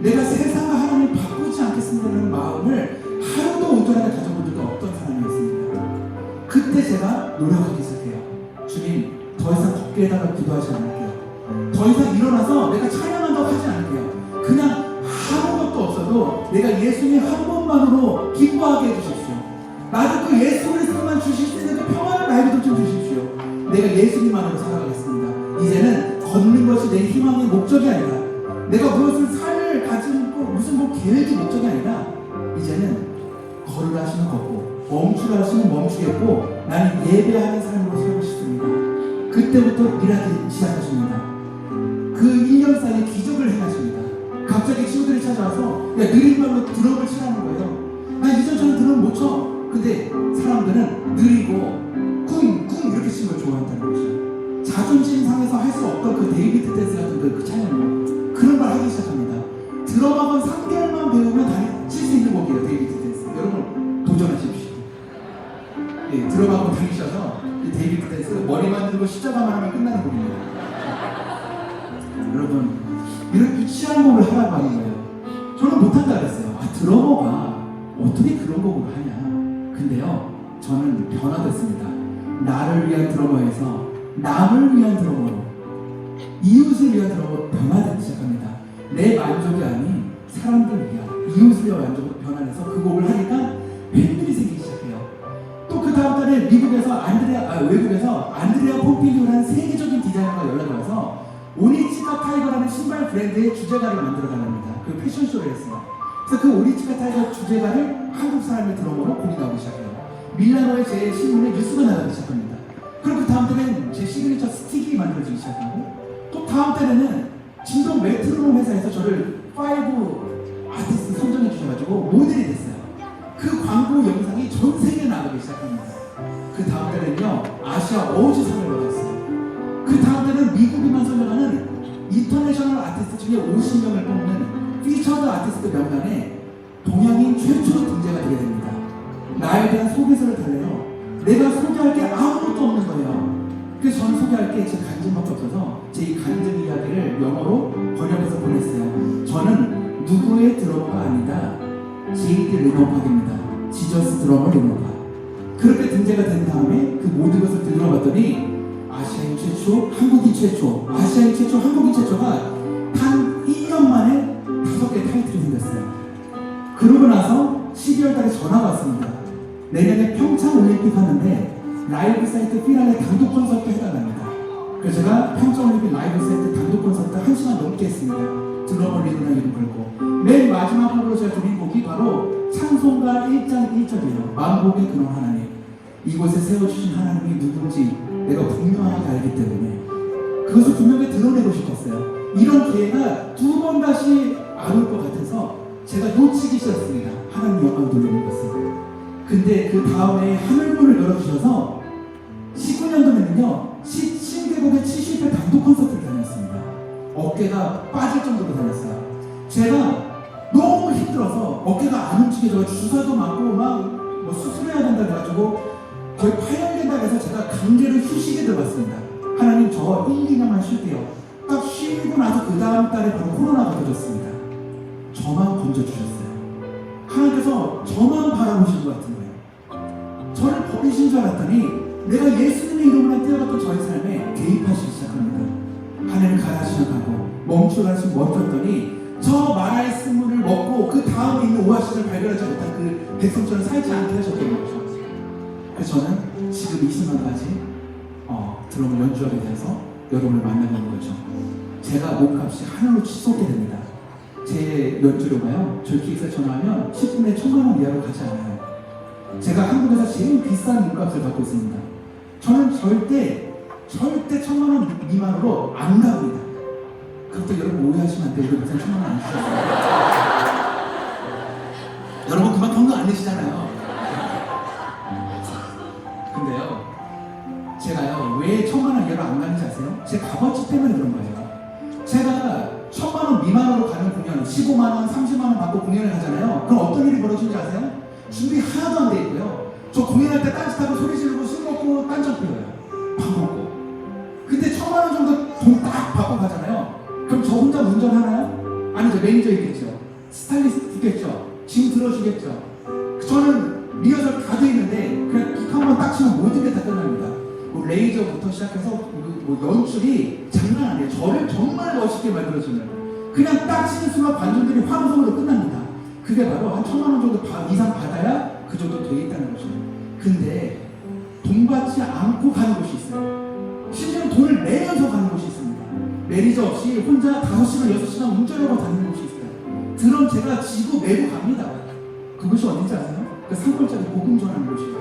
내가 세상과 하나님을 바꾸지 않겠습니다라는 마음을 하루도 온전하게 가져본 적이 없던 사람이었습니다. 그때 제가 노력하기 시작해요. 주님, 더 이상 덮개에다가 기도하지 않을게요. 더 이상 일어나서 내가 찬양한다고 하지 않을게요. 그냥 아무것도 없어도 내가 예수님 한 번만으로 기뻐하게 해주십시오. 나도 그 예수 그리스도만 주실 수 있는 그 평안을 나에게도 좀 주십시오. 내가 예수님만으로 살아가겠습니다. 이제는 걷는 것이 내 희망의 목적이 아니라 내가 무엇을 삶을 가지고 무슨 계획이 목적이 아니라 이제는 걸으라 하시면 걷고 멈추라 하시면 멈추겠고 나는 예배하는 삶으로 살고 싶습니다. 그때부터 일하기 시작하십니다. 그 1년 사이에 기적을 행하십니다. 갑자기 친구들이 찾아와서 느린 말로 드럼을 치라는 거예요. 나 이전처럼 드럼 못 쳐. 근데 사람들은 느리고 쿵쿵 이렇게 치는 걸 좋아한다는 거죠. 자존심 상해서 할 수 없던 그 데이비드 댄스 같은 그 찬양을 그런 걸 하기 시작합니다. 드럼학원 3개월만 배우면 칠 수 있는 곡이에요. 데이비드 댄스. 여러분 도전하십시오. 예, 드럼학원 다니셔서 데이비드 댄스 머리만 들고 십자가만 하면 끝나는 곡입니다. 여러분 이런 유치한 곡을 하라고 하는 거예요. 저는 못한다 그랬어요. 드러머가 어떻게 그런 곡을 하냐. 근데요, 저는 변화됐습니다. 나를 위한 드러머에서 남을 위한 드러머로, 이웃을 위한 드러머로 변화되기 시작합니다. 내 만족이 아닌 사람들 위한 이웃을 위한 만족으로 변화해서 그 곡을 하니까 팬들이 생기기 시작해요. 또 그 다음 달에 미국에서 외국에서 안드레아 폼필리오라는 세계적인 디자이너가 연락이 와서 오니치카 타이거라는 신발 브랜드의 주제가를 만들어달랍니다. 그 패션쇼를 했어요. 그래서 그 오니치카 타이거 주제가를 한국 사람의 드러머로 곡이 나오기 시작해요. 밀라노의 제 신문에 뉴스가 나가기 시작합니다. 그리고 그 다음 때는 제 시그니처 스틱이 만들어지기 시작하고 또 다음 때는 진동 메트로놈 회사에서 저를 5 아티스트 선정해 주셔가지고 모델이 됐어요. 그 광고 영상이 전 세계에 나가기 시작합니다. 그 다음 때는요 아시아 어워즈상을 받았어요. 그 다음 때는 미국이만 선정하는 인터내셔널 아티스트 중에 50명을 뽑는 피처드 아티스트 명단에 동양인 최초로 등재가 되게 됩니다. 나에 대한 소개서를 달래요. 내가 소개할 게 아무것도 없는 거예요. 그래서 저는 소개할 게 제 간증밖에 없어서 제 이 간증 이야기를 영어로 번역해서 보냈어요. 저는 누구의 드러머가 아니다. J.D. 리노팍입니다. 지저스 드러머 리노팍. 그렇게 등재가 된 다음에 그 모든 것을 들어봤더니 아시아인 최초, 한국인 최초, 아시아인 최초, 한국인 최초가 단 1년 만에 5개 타이틀이 생겼어요. 그러고 나서 12월 달에 전화가 왔습니다. 내년에 평창 올림픽 하는데 라이브 사이트 피날레 단독 콘서트 해달랍니다. 그래서 제가 평창 올림픽 라이브 사이트 단독 콘서트 1시간 넘게 했습니다. 드러머 리노나 이름 걸고 맨 마지막으로 제가 드린 곡이 바로 찬송가 1장 1절이에요. 만복의 근원 하나님, 이곳에 세워주신 하나님이 누군지 내가 분명하게 알기 때문에 그것을 분명히 드러내고 싶었어요. 이런 기회가 2번 다시 안 올 것 같아서 제가 놓치기 싫었습니다. 하나님 영광 돌리는 것을. 근데 그 다음에 하늘문을 열어주셔서 19년도에는요 신대국의 70회 단독 콘서트를 다녔습니다. 어깨가 빠질 정도로 다녔어요. 제가 너무 힘들어서 어깨가 안 움직여져 주사도 맞고 막 뭐 수술해야 된다 그래가지고 거의 파열된다 해서 제가 강제로 휴식에 들어갔습니다. 하나님 저 1, 2년만 쉴게요. 딱 쉬고 나서 그 다음 달에 바로 코로나가 터졌습니다. 저만 건져주셨어요. 하나님께서 저만 바라보신 것 같은 거예요. 저를 버리신 줄 알았더니 내가 예수님의 이름으로 뛰어갔던 저의 삶에 개입하시기 시작합니다. 하나님 가라시면 가고 멈추라시면 멈췄더니 저 마라의 쓴물을 먹고 그 다음에 있는 오아시스를 발견하지 못한 그 백성처럼 살지 않게 하셨던 거죠. 그래서 저는 지금 이 순간까지 드럼을 연주하게 돼서 여러분을 만나게 된 거죠. 제가 몸값이 하늘로 치솟게 됩니다. 제 연주료가요, 저희 기획사에 전화하면 10분에 1,000만 원 이하로 가지 않아요. 제가 한국에서 제일 비싼 몸값을 받고 있습니다. 저는 절대 1,000만 원 미만으로 안 갑니다. 그것도 여러분 오해하시면 안 돼요. 이거 무슨 1,000만 원 안 주셨어요. 여러분 그만 경도 안 내시잖아요. 근데요, 제가요 왜 1,000만 원 이하로 안 가는지 아세요? 제 값어치 때문에 그런 거예요. 제가 1,000만 원 미만으로 가는 공연, 15만 원, 30만 원 받고 공연을 하잖아요. 그럼 어떤 일이 벌어지는지 아세요? 준비 하나도 안 돼 있고요. 저 공연할 때 딴짓하고 소리 지르고 술 먹고 딴짓 피워요. 밥 먹고. 근데 1,000만 원 정도 돈 딱 받고 가잖아요. 그럼 저 혼자 운전하나요? 아니죠. 매니저 있겠죠. 스타일리스트 있겠죠. 짐 들어주겠죠. 저는 리허설 다 돼 있는데 그냥 툭 한번 딱 치면 모든 게 다 끝납니다. 뭐 레이저부터 시작해서 뭐 연출이 장난 아니에요. 저를 정말 멋있게 만들어주는, 그냥 딱 치는 순간 관중들이 환호성으로 끝납니다. 그게 바로 한 1,000만 원 정도 이상 받아야 그 정도 돼 있다는 거죠. 근데 돈 받지 않고 가는 곳이 있어요. 심지어 돈을 내면서 가는 곳이 있습니다. 매니저 없이 혼자 5시간, 6시간 운전하고 다니는 곳이 있어요. 드럼 제가 지고 메고 갑니다. 그곳이 어딘지 아세요? 그 상권짜리 복음 전하는 곳이에요.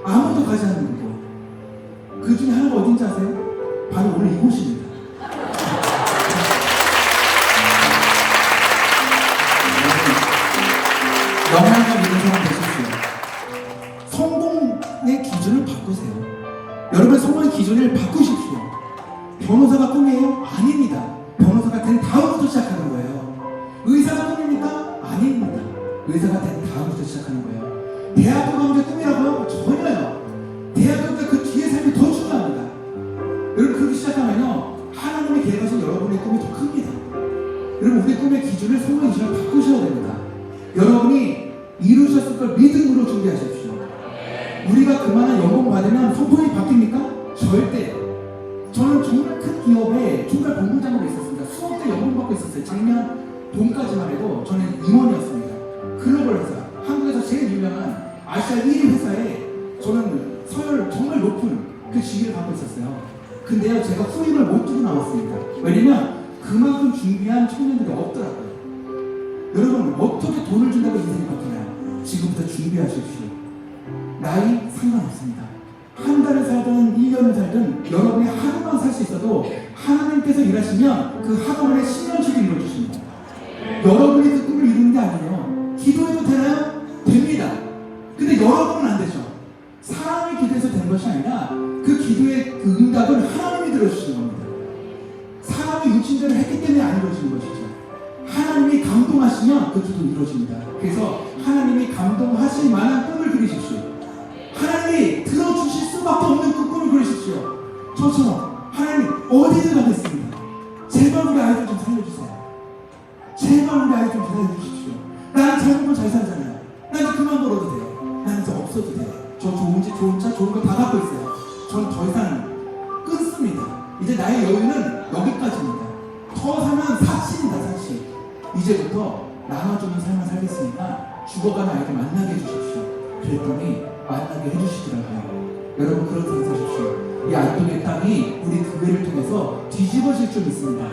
아무도 가지 않는 곳. 그 중에 하나가 어딘지 아세요? 바로 오늘 이곳입니다. 영향력 있는 사람 되십시오. 성공의 기준을 바꾸세요. 여러분 성공의 기준을 바꾸십시오. 변호사가 꿈이에요? 아닙니다. 변호사가 된 다음부터 시작하는 거예요. 의사가 꿈입니까? 아닙니다. 의사가 된 다음부터 시작하는 거예요. 대학교 가는 게 꿈이라고요? 전혀요. 대학교보다 그 뒤에 삶이 더 중요합니다. 여러분 그렇게 시작하면요, 하나님의 계획하신 여러분의 꿈이 더 큽니다. 여러분 우리의 꿈의 기준을 성공의 기준을 바꾸셔야 됩니다. 여러분이 이루셨을 걸 믿음으로 준비하십시오. 우리가 그만한 연봉 받으면 성품이 바뀝니까? 절대. 저는 정말 큰 기업에 총괄 본부장으로 있었습니다. 수억대 연봉 받고 있었어요. 작년 봄까지만 해도 저는 임원이었습니다. 글로벌 회사, 한국에서 제일 유명한 아시아 1위 회사에 저는 서열 정말 높은 그 직위를 갖고 있었어요. 근데요, 제가 후임을 못 두고 나왔습니다. 왜냐면 그만큼 준비한 청년들이 없더라고요. 여러분 어떻게 돈을 준다고 인생이 바뀌나요? 지금부터 준비하십시오. 나이 상관없습니다. 한 달을 살든 1년을 살든 여러분이 하루만 살 수 있어도 하나님께서 일하시면 그 하루만에 10년치를 이루어주십니다. 여러분이 그 꿈을 이루는 게 아니에요. 기도해도 되나요? 됩니다. 근데 여러분은 안 되죠. 사람이 기도해서 된 것이 아니라 그 기도의 그 응답을 하나님이 들어주시는 겁니다. 사람이 육신대로 했기 때문에 안 이루어지는 것이죠. 하나님이 감동하시면 그 기도 이루어집니다. 그래서 하나님이 감동하실 만한 꿈을 그리십시오. 하나님이 들어주실 수밖에 없는 그 꿈을 그리십시오. 저처럼 하나님 어디든 가겠습니다. 제발 우리 아이들 좀 살려주세요. 제발 우리 아이들 좀 살려주세요. 저 좋은 차, 좋은 거 다 갖고 있어요. 전 더 이상 끊습니다. 이제 나의 여유는 여기까지입니다. 더 사면 사치입니다, 사치. 이제부터 나눠주는 삶을 살겠으니까 죽어가는 아이를 만나게 해주십시오. 그랬더니 만나게 해주시더라고요. 여러분 그런 삶 사십시오. 이 안동의 땅이 우리 교회를 통해서 뒤집어질 줄 믿습니다.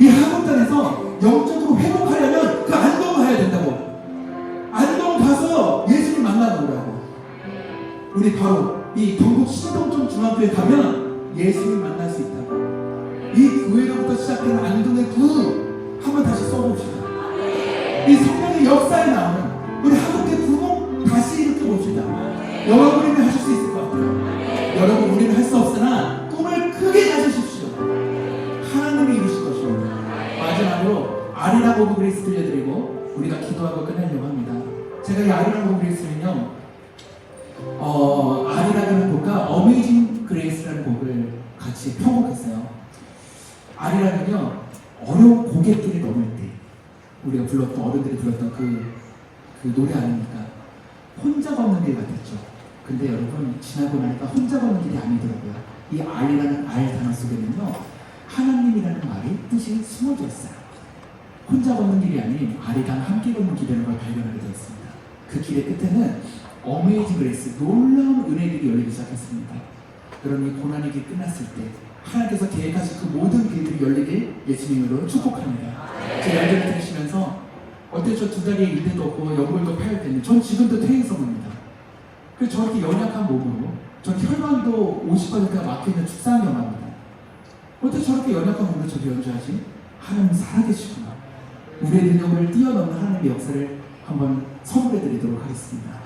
이 한국 땅에서 영적으로 회복하려면 그 안동 가야 된다고. 안동 가서 예수님 만나보라고. 우리 바로 이 경북 신동점 중학교에 가면 예수님 만날 수 있다고. 이 교회로부터 시작된 안동의 부흥 한번 다시 써봅시다. 이 성령의 역사에 나오는 우리 한국의 부흥 다시 이렇게 봅시다. 여러분 우리는 하실 수 있을 것 같아요. 여러분 우리는 할 수 없으나 꿈을 크게 가지십시오. 하나님이 이루실 것입니다. 마지막으로 아리랑 오브 그레이스 들려드리고 우리가 기도하고 끝내려고 합니다. 제가 이 아리랑 오브 그레이스는요, 아리랑이라는 곡과 어메이징 그레이스라는 곡을 같이 편곡했어요. 아리랑은요, 어려운 고갯길을 넘을 때 우리가 불렀던, 어른들이 불렀던 그 노래 아닙니까? 혼자 걷는 길 같았죠. 근데 여러분 지나고 나니까 혼자 걷는 길이 아니더라고요. 이 R이라는 R 단어 속에는요, 하나님이라는 말이 뜻이 숨어져 있어요. 혼자 걷는 길이 아닌 R이랑 함께 걷는 길이라는 걸 발견하게 되었습니다. 그 길의 끝에는 어메이징 그레이스, 놀라운 은혜들이 열리기 시작했습니다. 여러분 이 고난의 길 끝났을 때 하나님께서 계획하신 그 모든 길들이 열리길 예수님으로 축복합니다. 제 이야기를 들으시면서 어때 저 두 다리에 일대도 없고 연골도 파열 때는 전 지금도 퇴행성입니다. 그래서 저렇게 연약한 몸으로 전 혈관도 50%가 막혀있는 축사한 경험입니다. 어떻게 저렇게 연약한 몸으로 저렇게 연주하지? 하나님은 살아계시구나. 우리의 능력을 뛰어넘는 하나님의 역사를 한번 선물해드리도록 하겠습니다.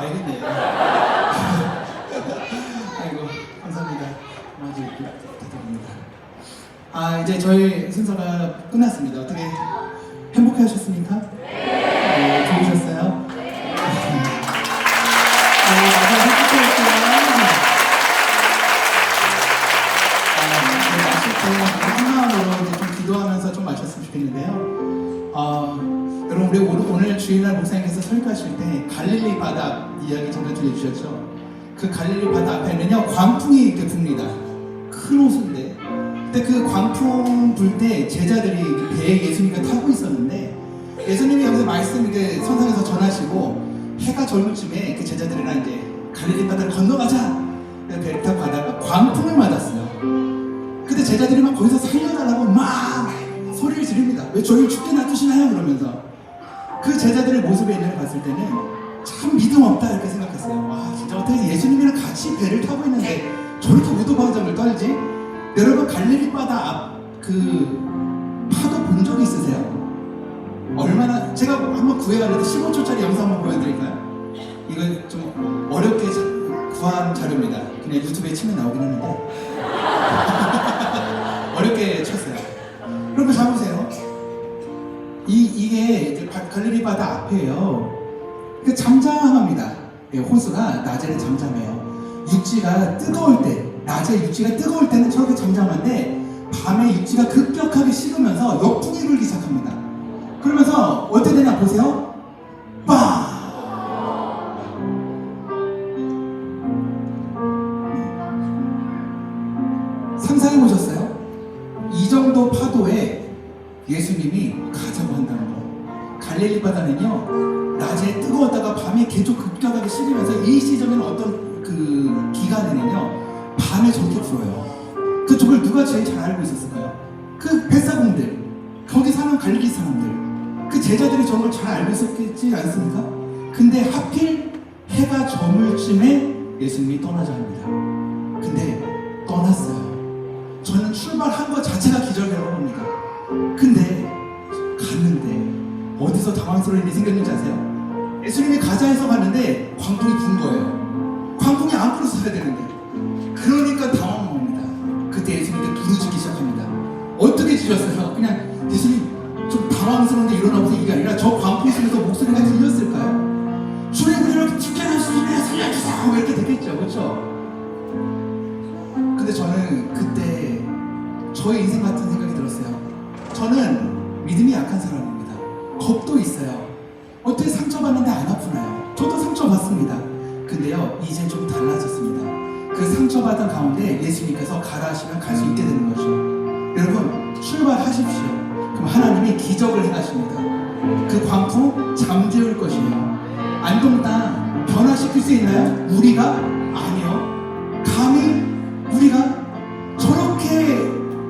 알겠네요. 아이고 감사합니다. 아주 부탁드립니다. 이제 저희 순서가 끝났습니다. 어떻게 행복하셨습니까? 네. 좋으셨어요? 네. 다들 행복하셨어요? 마실 때 한 마음으로 이제 좀 기도하면서 좀 마셨으면 좋겠는데요. 여러분 우리 오늘 주일날 목사님께서 설교하실 때 갈릴리 바다 이야기 잠깐 들려주셨죠. 그 갈릴리 바다 앞에는요 광풍이 이렇게 붑니다. 큰 호수인데, 근데 그 광풍 불 때 제자들이 배에 예수님이 타고 있었는데 예수님이 여기서 말씀 이렇게 선상에서 전하시고 해가 젊을 쯤에 그 제자들이랑 이제 갈릴리 바다를 건너가자 배를 타고 가다가 광풍을 맞았어요. 근데 제자들이 막 거기서 살려달라고 막 소리를 지릅니다. 왜 저희를 죽게 놔두시나요? 그러면서 그 제자들의 모습에 있는 걸 봤을 때는 참 믿음 없다 이렇게 생각했어요. 와 진짜 어떻게 예수님이랑 같이 배를 타고 있는데 저렇게 우도방정을 떨지? 여러분 갈릴리 바다 앞 그 파도 본 적 있으세요? 얼마나 제가 한번 구해왔는데 15초짜리 영상 한번 보여드릴까요? 이거 좀 어렵게 구한 자료입니다. 그냥 유튜브에 치면 나오긴 하는데 어렵게 쳤어요. 그럼 잡으세요. 이게 이제 갈릴리 바다 앞이에요. 그 잠잠합니다. 호수가 낮에는 잠잠해요. 육지가 뜨거울 때, 낮에 육지가 뜨거울 때는 저렇게 잠잠한데 밤에 육지가 급격하게 식으면서 역풍이 불기 시작합니다. 그러면서 어떻게 되냐 보세요. 빵! 상상해 보셨어요? 이 정도 파도에 예수님이 가자고 한다는 거. 갈릴리 바다는요 낮에 뜨거웠다가 밤에 계속 급격하게 식으면서 일시적인 어떤 그 기간에는요 밤에 저렇게 불어요. 그 저걸 누가 제일 잘 알고 있었을까요? 그 뱃사공들, 거기 사는 갈릴리 사람들, 그 제자들이 저런 걸 잘 알고 있었겠지 않습니까? 근데 하필 해가 저물 쯤에 예수님이 떠나자 합니다. 근데 떠났어요. 저는 출발한 것 자체가 기적이라고 봅니다. 근데 갔는데 어디서 당황스러운 일이 생겼는지 아세요? 예수님이 가자 해서 갔는데 광풍이 분 거예요. 광풍이 안 불었어야 되는데. 그러니까 당황합니다. 그때 예수님께 부르짖기 시작합니다. 어떻게 지셨어요? 그냥 예수님 좀 당황스러운데 일어나보세요 이게 아니라 저 광풍 속에서 목소리가 들렸을까요? 주님 우리 이렇게 죽게 하시면 살려주세요 이렇게 됐겠죠. 그렇죠? 근데 저는 그때 저의 인생 같은 생각이 들었어요. 저는 믿음이 약한 사람입니다. 겁도 있어요. 어떻게 상처받는데 안 아프나요? 저도 상처받습니다. 근데요 이제 좀 달라졌습니다. 그 상처받은 가운데 예수님께서 가라 하시면 갈 수 있게 되는 거죠. 여러분 출발하십시오. 그럼 하나님이 기적을 행하십니다. 그 광풍 잠재울 것이에요. 안동 땅 변화시킬 수 있나요? 우리가? 아니요. 감히 우리가 저렇게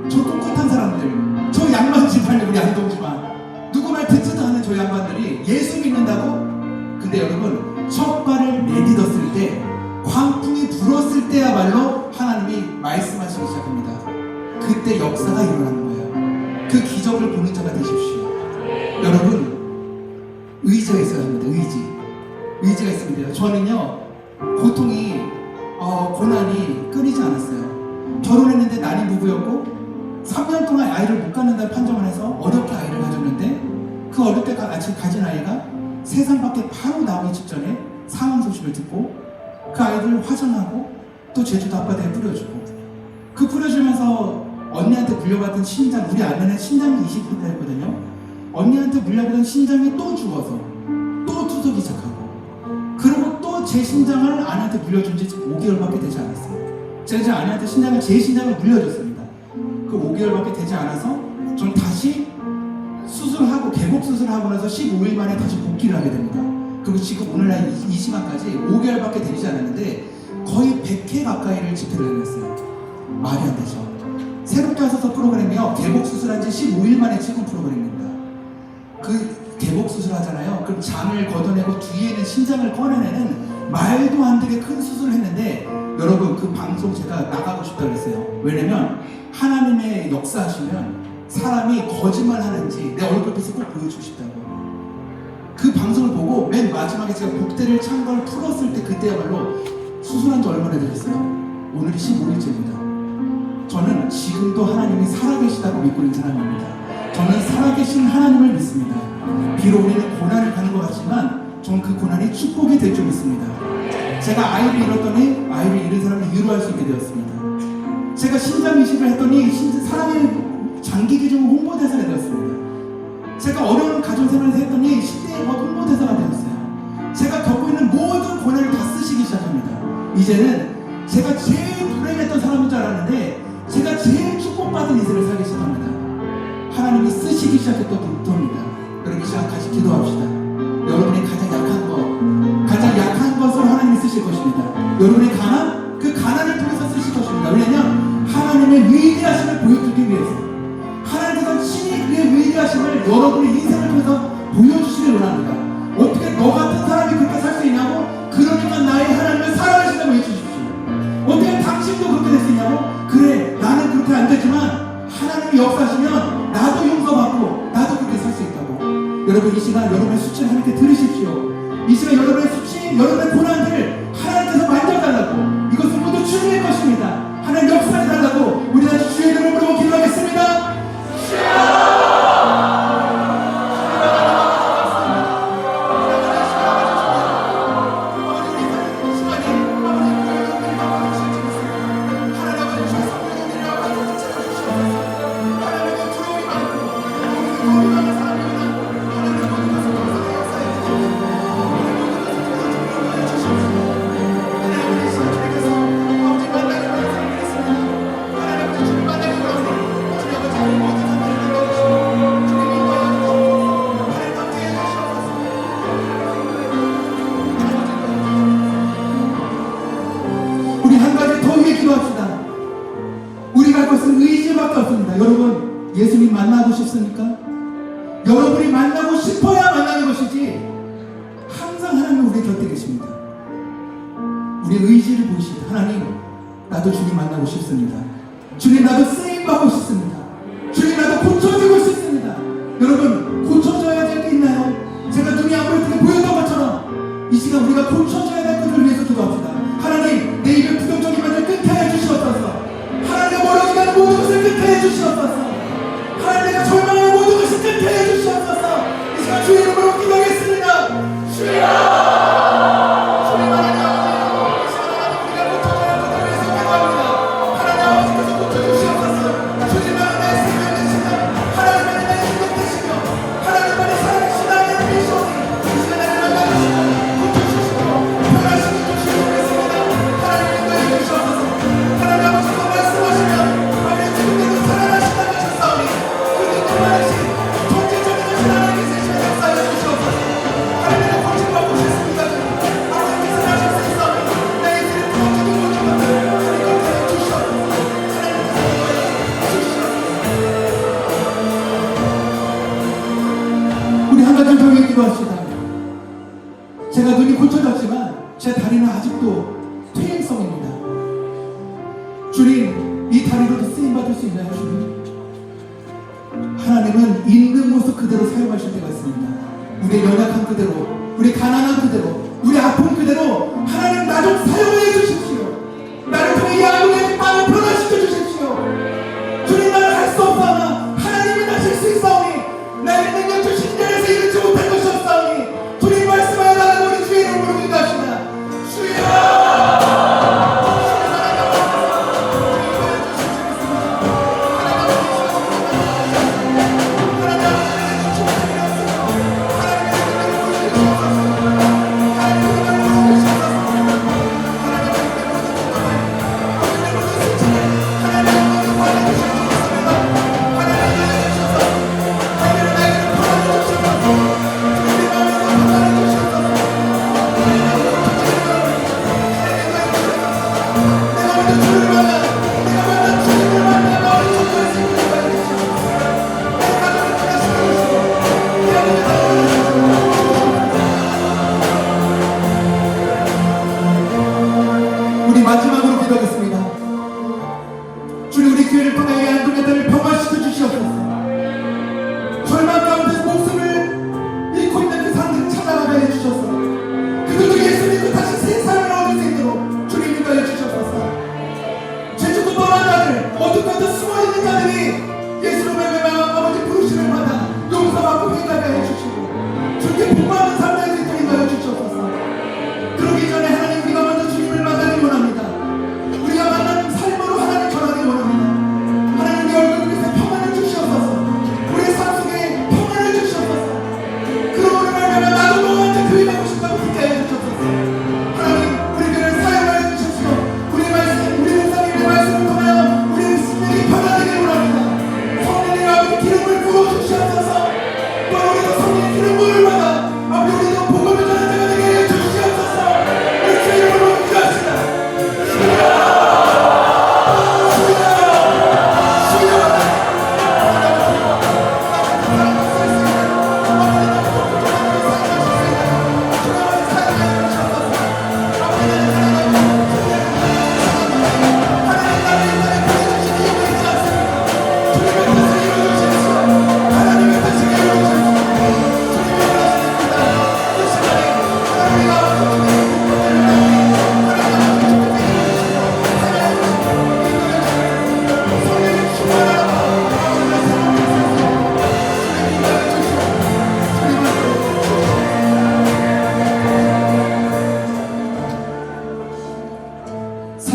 저 꼿꼿한 사람들, 저 양반 집안에 우리 안동 집안 누구 말 듣지도 않은 저 양반들이 예수 믿는다고? 근데 여러분 첫 발을 내딛었을 때 광풍이 불었을 때야말로 하나님이 말씀하시기 시작합니다. 그때 역사가 일어나는 거예요. 그 기적을 보는 자가 되십시오. 여러분 의지가 있어야 합니다. 의지가 있으면 돼요. 저는요 고통이 고난이 끊이지 않았어요. 결혼했는데 난임 부부였고 3년 동안 아이를 못 갖는다는 판정을 해서 어렵게 아이를 가졌는데 그 어렵게 가진 아이가 세상 밖에 바로 나오기 직전에 상황 소식을 듣고 그 아이를 화장하고 또 제주도 앞바다에 뿌려주고 그 뿌려주면서 언니한테 물려받은 신장, 우리 아내는 신장이 20%였거든요. 언니한테 물려받은 신장이 또 죽어서 또 투석이 시작하고 그리고 또 제 신장을 아내한테 물려준 지 5개월밖에 되지 않았어요. 제가 제 아내한테 제 신장을 물려줬습니다. 그 5개월밖에 되지 않아서 전 다시 수술하고 개복 수술하고 나서 15일 만에 다시 복귀를 하게 됩니다. 그리고 지금 오늘날 이 시간까지 5개월밖에 되지 않았는데 거의 100회 가까이를 집회를 했어요. 말이 안 되죠. 새롭게 하셔서 프로그램이요. 개복 수술한 지 15일 만에 찍은 프로그램입니다. 그 개복 수술 하잖아요. 그럼 장을 걷어내고 뒤에는 신장을 꺼내내는 말도 안 되게 큰 수술을 했는데 여러분 그 방송 제가 나가고 싶다고 했어요. 왜냐면 하나님의 역사하시면 사람이 거짓말 하는지 내 얼굴빛을 꼭 보여주고 싶다고. 그 방송을 보고 맨 마지막에 제가 복대를 찬 걸 풀었을 때 그때야말로 수술한 지 얼마나 되셨어요? 오늘이 15일째입니다. 저는 지금도 하나님이 살아계시다고 믿고 있는 사람입니다. 저는 살아계신 하나님을 믿습니다. 비록 우리는 고난을 가는 것 같지만 저는 그 고난이 축복이 될 줄 믿습니다. 제가 아이를 잃었더니 아이를 잃은 사람을 위로할 수 있게 되었습니다. 제가 신장 이식을 했더니 사람의 장기 기증 홍보대사가 되었습니다. 제가 어려운 가정생활을 했더니 10대의 홍보대사가 되었어요. 제가 겪고 있는 모든 고난을 다 쓰시기 시작합니다. 이제는 제가 제일 불행했던 사람인 줄 알았는데 제가 제일 축복받은 인생을 살기 시작합니다. 하나님이 쓰시기 시작했던 분입니다. 여러분 이 시간 같이 기도합시다. 여러분의 가장 약한 것으로 하나님이 쓰실 것입니다. 여러분의 가난, 그 가난을 통해서 쓰실 것입니다. 왜냐하면 하나님의 위대하심을 보여주기 위해서 하나님께서 친히 그의 위대하심을 여러분의 인생을 통해서 보여주시길 원합니다. 어떻게 너 같은 사람이 그렇게 살 수 있냐고? 그러니까 나의 하나님을 사랑하신다고 해주십시오. 어떻게 당신도 그렇게 될 수 있냐고? 그래 나는 그렇게 안 되지만 하나님이 역사하시면 나도 용서받고 나도 그렇게 살 수 있다고. 여러분 이 시간 여러분의 수치를 하나님께 들으십시오. 이 시간 여러분의 수치, 여러분의 고난들을 하나님께서 만져달라고. 이것은 모두 주님의 것입니다. 하나님 역사해달라고 우리 다시 주의 이름으로 부르고 기도하겠습니다. 우리 한 가지 더 위에 기도합시다. 우리가 할 것은 의지밖에 없습니다. 여러분 예수님 만나고 싶습니까? 여러분이 만나고 싶어야 만나는 것이지 항상 하나님 우리 곁에 계십니다. 우리 의지를 보시다. 하나님 나도 주님 만나고 싶습니다. 주님 나도 쓰임받고 싶습니다. 주님 나도 고쳐지고 싶습니다. 여러분 고쳐져야 될 게 있나요? 제가 눈이 안 보일 때 보였던 것처럼 이 시간 우리가 고쳐져야 될 것을 위해서 기도합시다. 하나님 내 입에 부정적인 말을 끊게 해주시옵소서. 하나님 멀어지게 하는 모든 것을 끊게 해주시옵소서. 하나님 내가 절망하는 모든 것을 끊게 해주시옵소서. 이 시간 주의 이름으로 기도하겠습니다. 주여 주님 하나님 아버지 이 시간 하나님 우리가 고쳐져야 할 것을 위해서 기도합니다. 하나님 아버지께서 고쳐주시옵소서. 주님만이 내 생명 되시며 하나님만이 내 힘을 되시며 하나님만이 살아계신 나의 미소니 이 시간 나를 만나주시고 고쳐주시고 변화시켜 주시고 그랬습니다. 하나님 인도해 주시옵소서. 하나님 아버지께서 말씀하시면 아멘 죽음에도 살아나신다고 하셨사오니 그 인도하신 존재적인 것이 하나님께 세시며 역사하여 주시옵소서. 하나님의 고침받고 싶습니다. 아버지께서 하실 수 있사오니 내 인생의 부정적인 모든 것들 하나님 곁에 주시옵소서. 우리 한 가지 더 위해 기도합시다. 제가 눈이 고쳐졌지만 제 다리는 아직도 퇴행성입니다. 주님 이 다리로도 쓰임받을 수 있나요 주님? 하나님은 있는 모습 그대로 사용하실 때가 있습니다. 우리의 연약한 그대로 우리 가난한 그대로 우리 아픈 그대로 하나님 나 좀 사용해 주십시오. 나를 통해 이 아동의 마음을 변화시켜 주십시오. 주님 나를 할 수 없사오나 하나님이 나실 수 있사오니 나의 능력 주신 자리에서 이루지 못할 것이 없사오니 주님 말씀하여 달라고 우리 주의 이름으로 기도합시다. 주여 하나님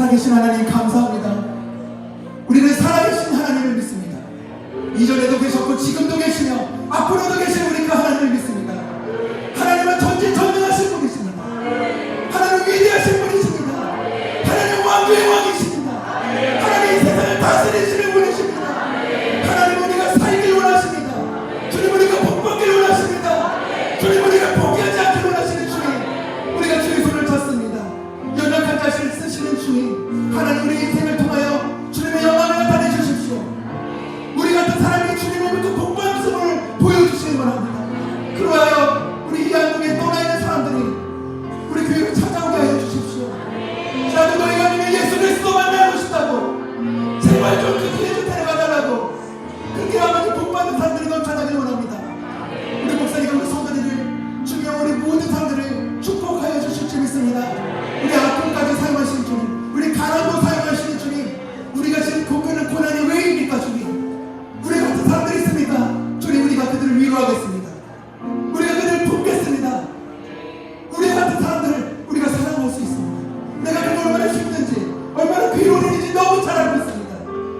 살아계신 하나님 감사합니다. 우리는 살아계신 하나님을 믿습니다. 이전에도 계셨고 지금도 계시며 앞으로도 계신 우리 그 하나님을 믿습니다. 하나님은 전지전능하신 분이십니다. 하나님 위대하신 분이십니다. 하나님 왕중의 왕이십니다. 하나님 이 세상을 다스리시는 분이십니다. 하나님 우리가 살길 원하십니다. 주님 우리가 복받길 원하십니다. 주님 우리가 포기하지 않길 원하시는 주님, 우리가 주의 손을 잡습니다. 연약한 자신을 쓰시는 주님, 하나님 우리 인생을 통하여 주님의 영광을 나타내 주십시오. 우리 같은 사람이 주님으로부터 복받은 모습을 보여주시기 원합니다. 그러하여 우리 이 한국에 떠나 있는 사람들이 우리 교회를 찾아오게 하여 주십시오. 나도 너희가 믿는 예수 그리스도 만나고 싶다고, 제발 좀 그 길에 좀 데려가달라고, 그렇게 아버지 복받는 사람들이 넌 찾아가길 원합니다. 우리 목사님과 우리 성도들을 주며 우리 모든 사람들을 축복하여 주실 줄 믿습니다. 우리 아픔까지 사용하시는 주님, 우리 가난도 사용하시는 주님, 우리가 지금 겪는 고난이 왜입니까 주님? 우리 같은 사람들이 있습니까? 주님 우리가 그들을 위로하겠습니다. 우리가 그들을 돕겠습니다. 우리 같은 사람들을 우리가 사랑할 수 있습니다. 내가 그가 얼마나 힘든지 얼마나 괴로운지 너무 잘 알고 있습니다.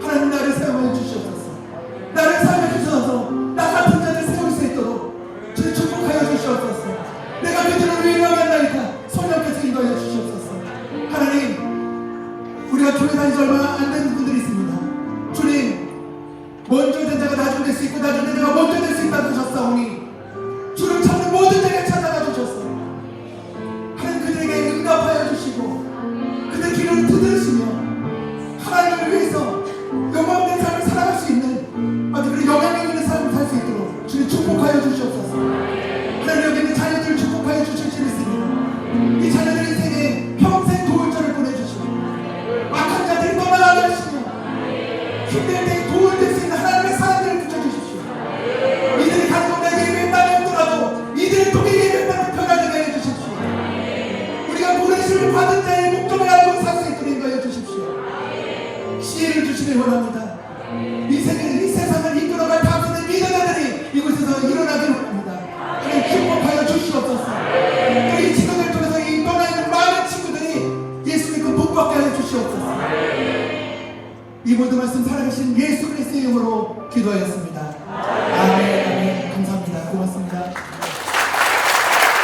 하나님 나를 사용하여 주시옵소서. 나를 사용하여 주셔서 나 같은 자를 세울 수 있도록 주님 축복하여 주시옵소서. 내가 그들을 위로하겠나이다. 성령께서 인도하여 주시옵소서. 하나님 우리가 교회 다니지 얼마 안 되는 분들이 있습니다. 주님 먼저 된 자가 나중 될 수 있고 나중 된 자가 먼저 될 수 있다고 하셨사오니 주를 찾는 모든 자에게 찾아가 주셨어. 하나님 그들에게 응답하여 주시고 그들 길을 두드리시며 하나님을 위해서 영광된 삶을 살아갈 수 있는 아주 그런 영향력 있는 삶을 살 수 있도록 주님 축복하여 주시옵소서. 하나님 여기 있는 자녀들을 축복하여 주실 줄 믿습니다. 이 자녀들 인생에 평생 도울 자를 보내주시고 악한 자들이 떠나가게 하시며 힘들 때 도울 될 수 있는 하나님의 사람들을 붙여주십시오. 이들이 가지고 내게 예배했다면 없더라도 이들을 통해 예배했다면 변화되게 해주십시오. 우리가 보내심을 받은 자의 목적을 알고 살 수 있도록 인도하여 주십시오. 지혜를 주시길 원합니다. 이 세상을 이끌어갈 다수는 리더자들이 이곳에서 일어나길 원합니다. 하나님 축복하여 주시옵소서. 또 이 지도를 통해서 이 떠나있는 많은 친구들이 예수 믿고 복받게 하여 주시옵소서. 이 모든 말씀 살아계신 예수 그리스도의 이름으로 기도하였습니다. 아멘. 감사합니다. 고맙습니다.